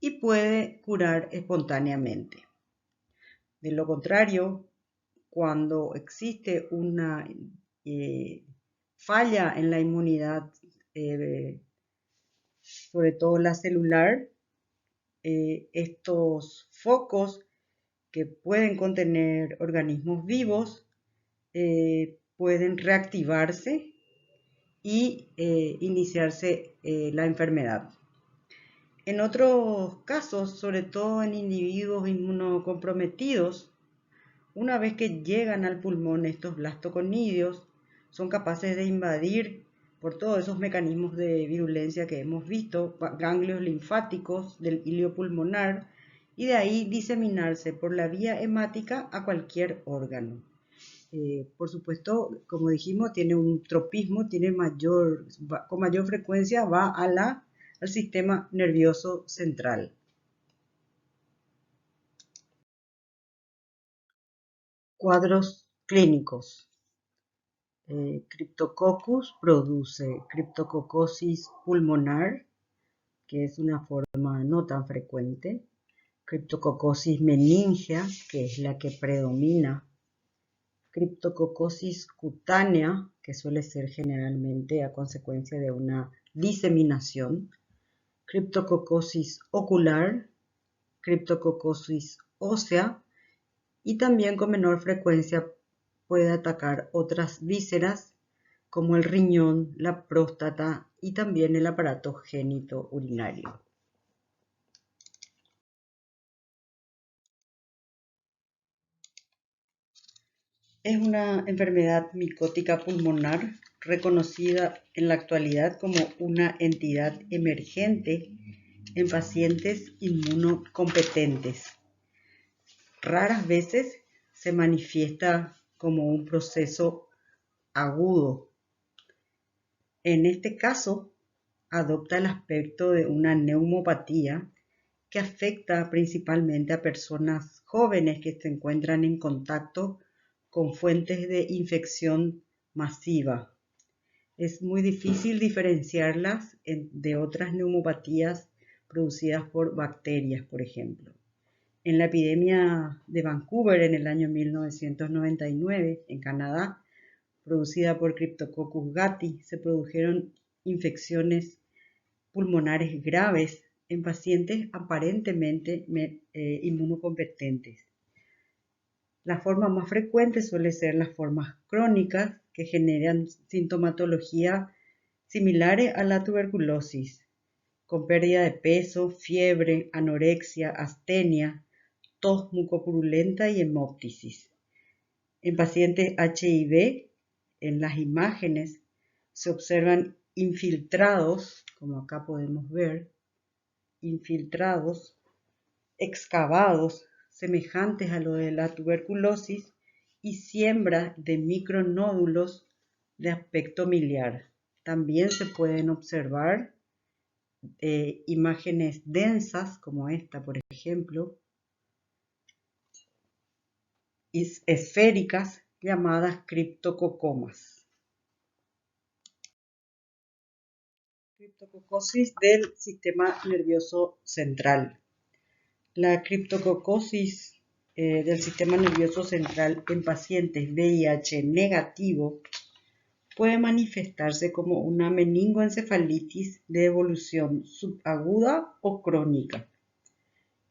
y puede curar espontáneamente. De lo contrario, cuando existe una falla en la inmunidad, sobre todo la celular, estos focos que pueden contener organismos vivos pueden reactivarse y iniciarse la enfermedad. En otros casos, sobre todo en individuos inmunocomprometidos, una vez que llegan al pulmón estos blastoconidios, son capaces de invadir por todos esos mecanismos de virulencia que hemos visto, ganglios linfáticos del hilio pulmonar, y de ahí diseminarse por la vía hemática a cualquier órgano. Por supuesto, como dijimos, tiene un tropismo, con mayor frecuencia va al sistema nervioso central. Cuadros clínicos. Cryptococcus produce criptococosis pulmonar, que es una forma no tan frecuente, criptococosis meningea, que es la que predomina, criptococosis cutánea, que suele ser generalmente a consecuencia de una diseminación, criptococosis ocular, criptococosis ósea, y también con menor frecuencia puede atacar otras vísceras como el riñón, la próstata y también el aparato genitourinario. Es una enfermedad micótica pulmonar reconocida en la actualidad como una entidad emergente en pacientes inmunocompetentes. Raras veces se manifiesta como un proceso agudo. En este caso, adopta el aspecto de una neumopatía que afecta principalmente a personas jóvenes que se encuentran en contacto con fuentes de infección masiva. Es muy difícil diferenciarlas de otras neumopatías producidas por bacterias, por ejemplo. En la epidemia de Vancouver en el año 1999, en Canadá, producida por Cryptococcus gattii, se produjeron infecciones pulmonares graves en pacientes aparentemente inmunocompetentes. La forma más frecuente suele ser las formas crónicas que generan sintomatología similares a la tuberculosis, con pérdida de peso, fiebre, anorexia, astenia, tos mucopurulenta y hemóptisis. En pacientes HIV, en las imágenes se observan infiltrados, como acá podemos ver, infiltrados, excavados, semejantes a lo de la tuberculosis, y siembra de micronódulos de aspecto miliar. También se pueden observar imágenes densas, como esta, por ejemplo, esféricas, llamadas criptococomas. Criptococosis del sistema nervioso central. La criptococosis del sistema nervioso central en pacientes VIH negativo puede manifestarse como una meningoencefalitis de evolución subaguda o crónica,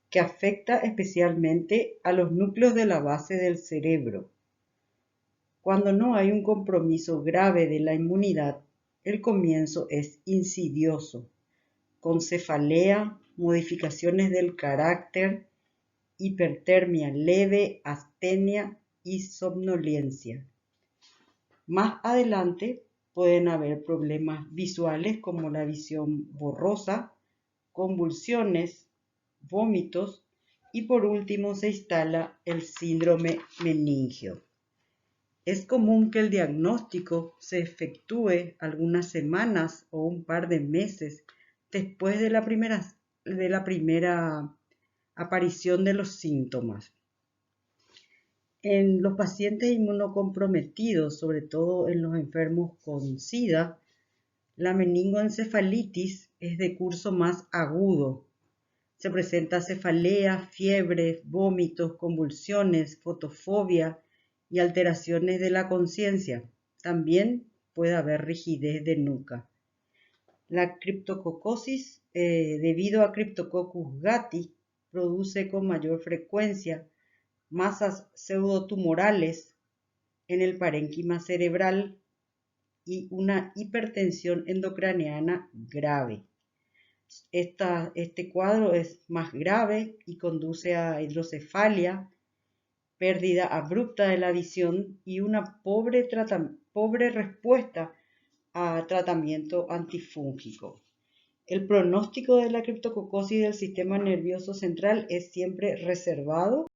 que afecta especialmente a los núcleos de la base del cerebro. Cuando no hay un compromiso grave de la inmunidad, el comienzo es insidioso, con cefalea, modificaciones del carácter, hipertermia leve, astenia y somnolencia. Más adelante pueden haber problemas visuales como la visión borrosa, convulsiones, vómitos y por último se instala el síndrome meningio. Es común que el diagnóstico se efectúe algunas semanas o un par de meses después de la primera aparición de los síntomas. En los pacientes inmunocomprometidos, sobre todo en los enfermos con SIDA, la meningoencefalitis es de curso más agudo. Se presenta cefalea, fiebre, vómitos, convulsiones, fotofobia y alteraciones de la conciencia. También puede haber rigidez de nuca. La criptococosis, debido a Cryptococcus gattii, produce con mayor frecuencia masas pseudotumorales en el parénquima cerebral y una hipertensión endocraniana grave. Este cuadro es más grave y conduce a hidrocefalia, pérdida abrupta de la visión y una pobre respuesta a tratamiento antifúngico. El pronóstico de la criptococosis del sistema nervioso central es siempre reservado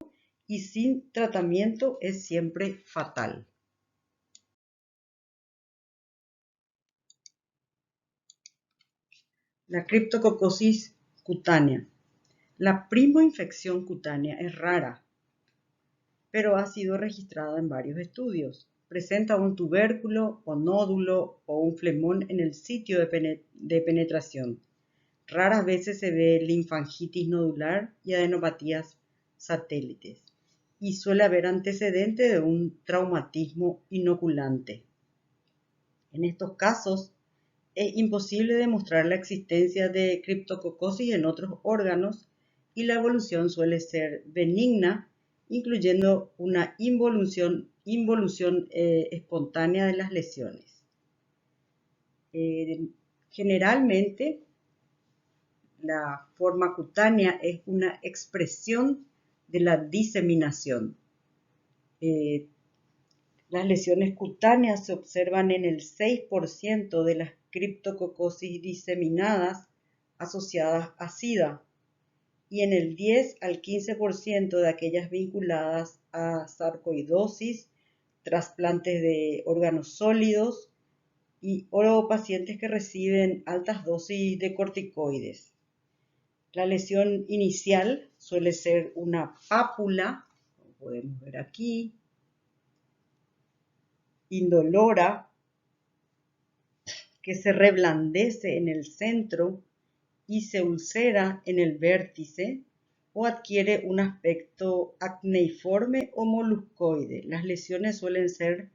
y sin tratamiento es siempre fatal. La criptococosis cutánea. La primoinfección cutánea es rara, pero ha sido registrada en varios estudios. Presenta un tubérculo o nódulo o un flemón en el sitio de penetración. Raras veces se ve linfangitis nodular y adenopatías satélites, y suele haber antecedente de un traumatismo inoculante. En estos casos, es imposible demostrar la existencia de criptococosis en otros órganos y la evolución suele ser benigna, incluyendo una involución espontánea de las lesiones. Generalmente, la forma cutánea es una expresión de la diseminación. Las lesiones cutáneas se observan en el 6% de las criptococosis diseminadas asociadas a SIDA y en el 10 al 15% de aquellas vinculadas a sarcoidosis, trasplantes de órganos sólidos o pacientes que reciben altas dosis de corticoides. La lesión inicial suele ser una pápula, como podemos ver aquí, indolora, que se reblandece en el centro y se ulcera en el vértice o adquiere un aspecto acneiforme o moluscoide. Las lesiones suelen ser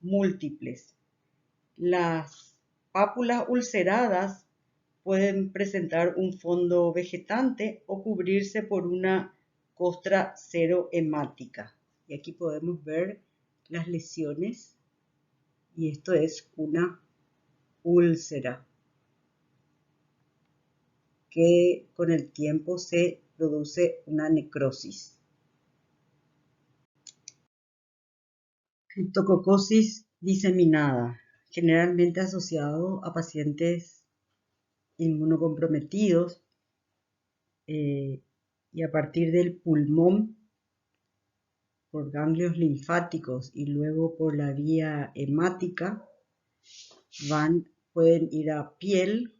múltiples. Las pápulas ulceradas pueden presentar un fondo vegetante o cubrirse por una costra serohemática. Y aquí podemos ver las lesiones y esto es una úlcera que con el tiempo se produce una necrosis. Criptococosis diseminada, generalmente asociado a pacientes inmunocomprometidos y a partir del pulmón por ganglios linfáticos y luego por la vía hemática pueden ir a piel,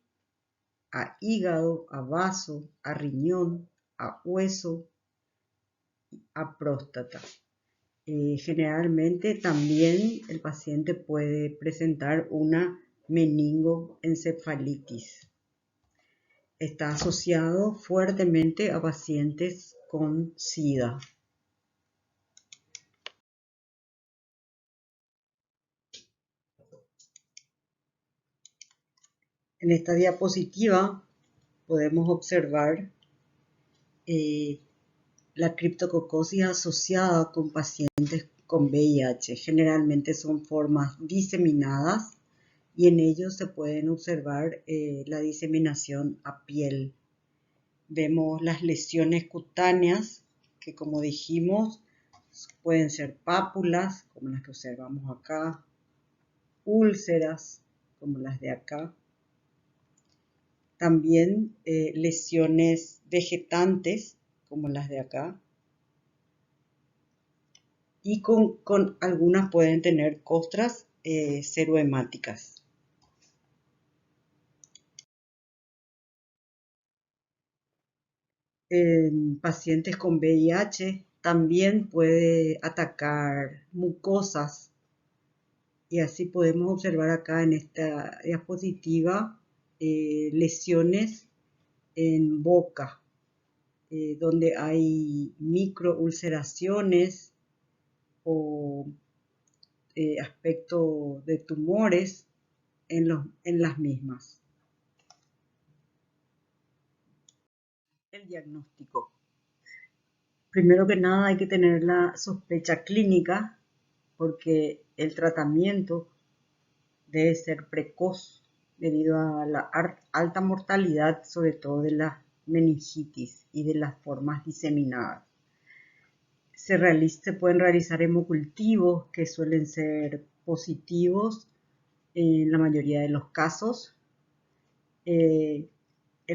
a hígado, a vaso, a riñón, a hueso, a próstata. Generalmente también el paciente puede presentar una meningoencefalitis. Está asociado fuertemente a pacientes con SIDA. En esta diapositiva podemos observar la criptococosis asociada con pacientes con VIH. Generalmente son formas diseminadas y en ellos se pueden observar la diseminación a piel. Vemos las lesiones cutáneas que, como dijimos, pueden ser pápulas, como las que observamos acá, úlceras, como las de acá. También lesiones vegetantes, como las de acá. Y con algunas pueden tener costras serohemáticas. En pacientes con VIH también puede atacar mucosas y así podemos observar acá en esta diapositiva lesiones en boca donde hay microulceraciones o aspecto de tumores en las mismas. El diagnóstico. Primero que nada hay que tener la sospecha clínica porque el tratamiento debe ser precoz debido a la alta mortalidad, sobre todo de la meningitis y de las formas diseminadas. Se pueden realizar hemocultivos que suelen ser positivos en la mayoría de los casos. El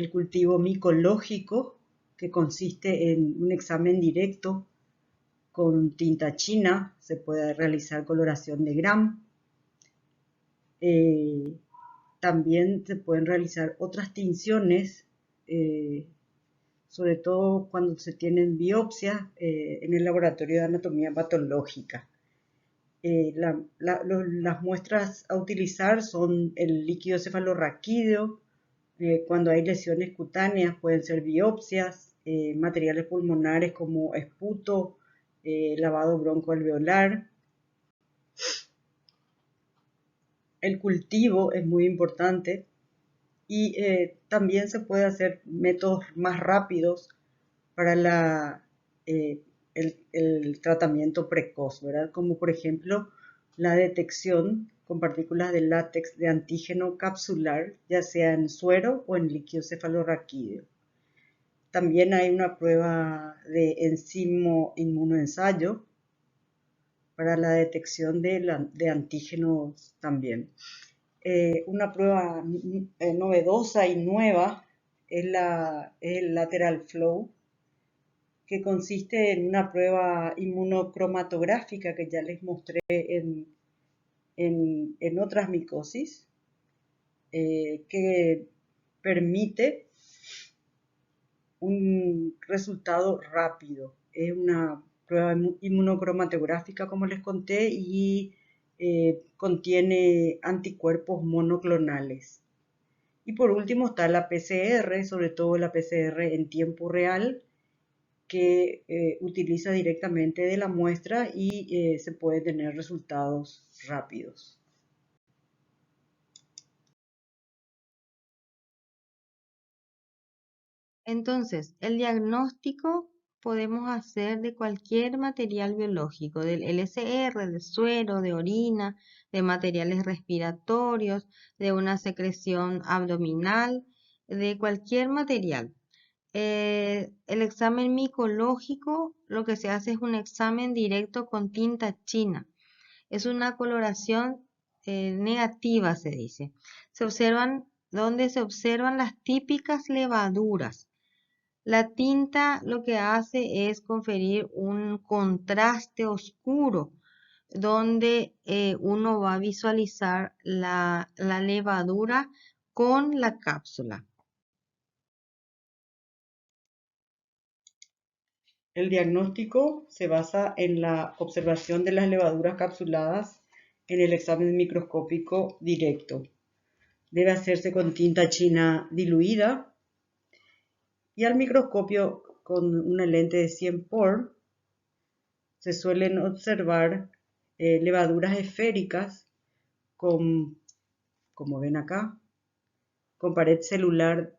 cultivo micológico, que consiste en un examen directo con tinta china, se puede realizar coloración de Gram. También se pueden realizar otras tinciones, sobre todo cuando se tienen biopsias en el laboratorio de anatomía patológica. Las muestras a utilizar son el líquido cefalorraquídeo. Cuando hay lesiones cutáneas pueden ser biopsias, materiales pulmonares como esputo, lavado broncoalveolar. El cultivo es muy importante y también se puede hacer métodos más rápidos para el tratamiento precoz, ¿verdad? Como por ejemplo la detección con partículas de látex de antígeno capsular, ya sea en suero o en líquido cefalorraquídeo. También hay una prueba de enzimo inmunoensayo para la detección de antígenos también. Una prueba novedosa y nueva es el lateral flow, que consiste en una prueba inmunocromatográfica que ya les mostré en otras micosis, que permite un resultado rápido. Es una prueba inmunocromatográfica, como les conté, y contiene anticuerpos monoclonales. Y por último está la PCR, sobre todo la PCR en tiempo real, que utiliza directamente de la muestra y se puede tener resultados rápidos. Entonces, el diagnóstico podemos hacer de cualquier material biológico, del LCR, de suero, de orina, de materiales respiratorios, de una secreción abdominal, de cualquier material. El examen micológico, lo que se hace es un examen directo con tinta china. Es una coloración negativa, se dice. Donde se observan las típicas levaduras. La tinta lo que hace es conferir un contraste oscuro, donde uno va a visualizar la levadura con la cápsula. El diagnóstico se basa en la observación de las levaduras capsuladas en el examen microscópico directo. Debe hacerse con tinta china diluida y al microscopio con una lente de 100 por se suelen observar levaduras esféricas como ven acá, con pared celular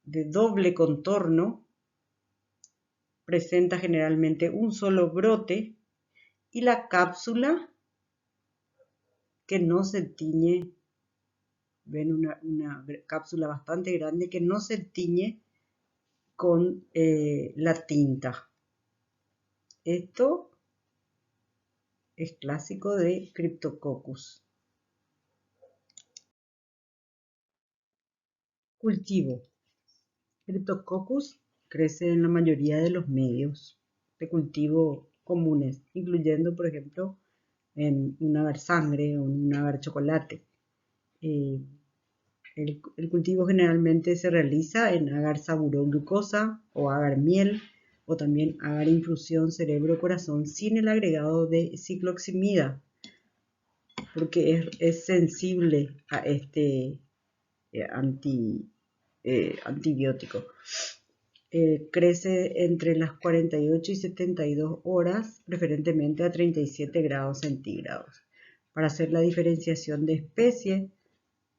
de doble contorno, presenta generalmente un solo brote y la cápsula que no se tiñe, ven una cápsula bastante grande que no se tiñe con la tinta. Esto es clásico de Cryptococcus. Cultivo. Cryptococcus crece en la mayoría de los medios de cultivo comunes, incluyendo, por ejemplo, en un agar sangre o en un agar chocolate. El cultivo generalmente se realiza en agar saburoglucosa o agar miel, o también agar infusión cerebro-corazón sin el agregado de cicloximida, porque es sensible a este antibiótico. Crece entre las 48 y 72 horas, preferentemente a 37 grados centígrados. Para hacer la diferenciación de especie,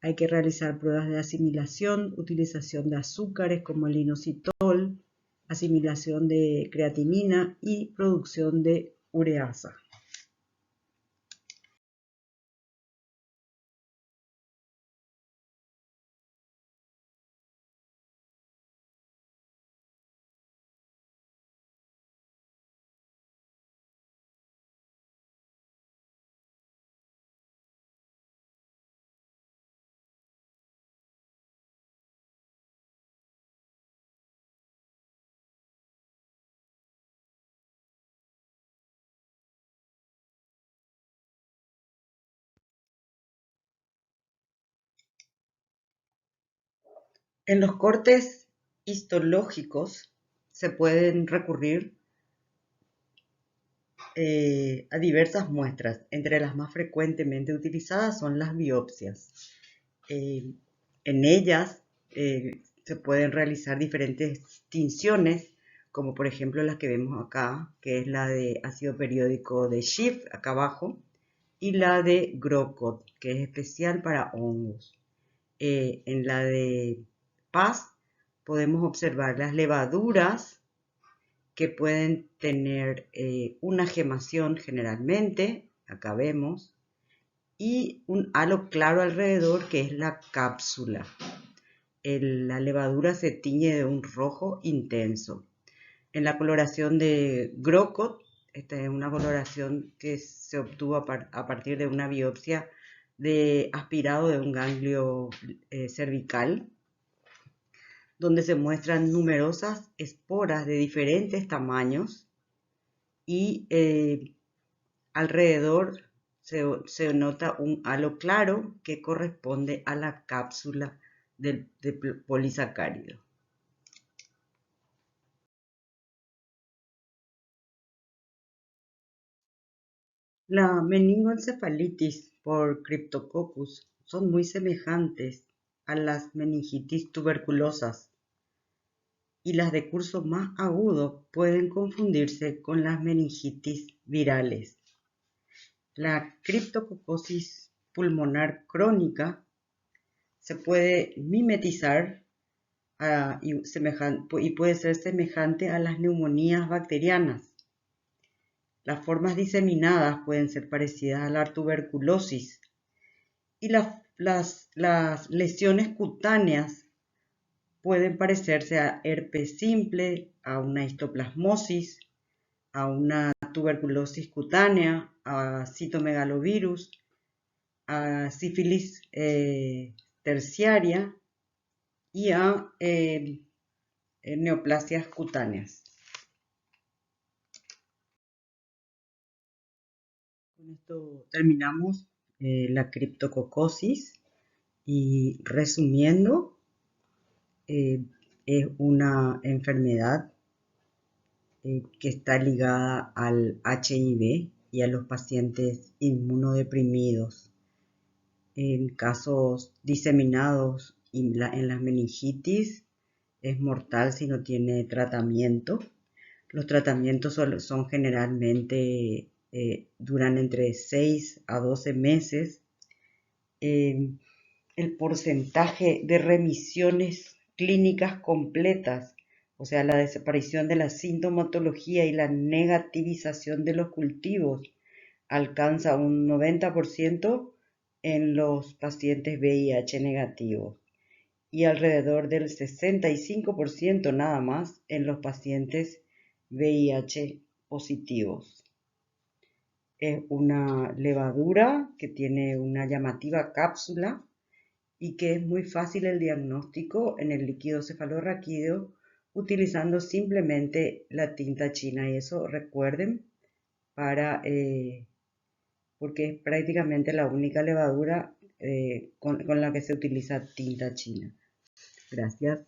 hay que realizar pruebas de asimilación, utilización de azúcares como el inositol, asimilación de creatinina y producción de ureasa. En los cortes histológicos se pueden recurrir a diversas muestras. Entre las más frecuentemente utilizadas son las biopsias. En ellas se pueden realizar diferentes tinciones, como por ejemplo las que vemos acá, que es la de ácido periódico de Schiff, acá abajo, y la de Grocott, que es especial para hongos. En la de Paz podemos observar las levaduras que pueden tener una gemación generalmente, acá vemos, y un halo claro alrededor que es la cápsula. La levadura se tiñe de un rojo intenso. En la coloración de Grocott, esta es una coloración que se obtuvo a partir de una biopsia de aspirado de un ganglio cervical, donde se muestran numerosas esporas de diferentes tamaños y alrededor se nota un halo claro que corresponde a la cápsula del polisacárido. La meningoencefalitis por Cryptococcus son muy semejantes a las meningitis tuberculosas y las de curso más agudo pueden confundirse con las meningitis virales. La criptococosis pulmonar crónica se puede mimetizar y puede ser semejante a las neumonías bacterianas. Las formas diseminadas pueden ser parecidas a la tuberculosis y las lesiones cutáneas pueden parecerse a herpes simple, a una histoplasmosis, a una tuberculosis cutánea, a citomegalovirus, a sífilis terciaria y a neoplasias cutáneas. Con esto terminamos la criptococosis y resumiendo, es una enfermedad que está ligada al HIV y a los pacientes inmunodeprimidos. En casos diseminados en las meningitis es mortal si no tiene tratamiento. Los tratamientos son generalmente duran entre 6 a 12 meses. El porcentaje de remisiones clínicas completas, o sea, la desaparición de la sintomatología y la negativización de los cultivos, alcanza un 90% en los pacientes VIH negativos y alrededor del 65% nada más en los pacientes VIH positivos. Es una levadura que tiene una llamativa cápsula y que es muy fácil el diagnóstico en el líquido cefalorraquídeo utilizando simplemente la tinta china. Y eso recuerden porque es prácticamente la única levadura con la que se utiliza tinta china. Gracias.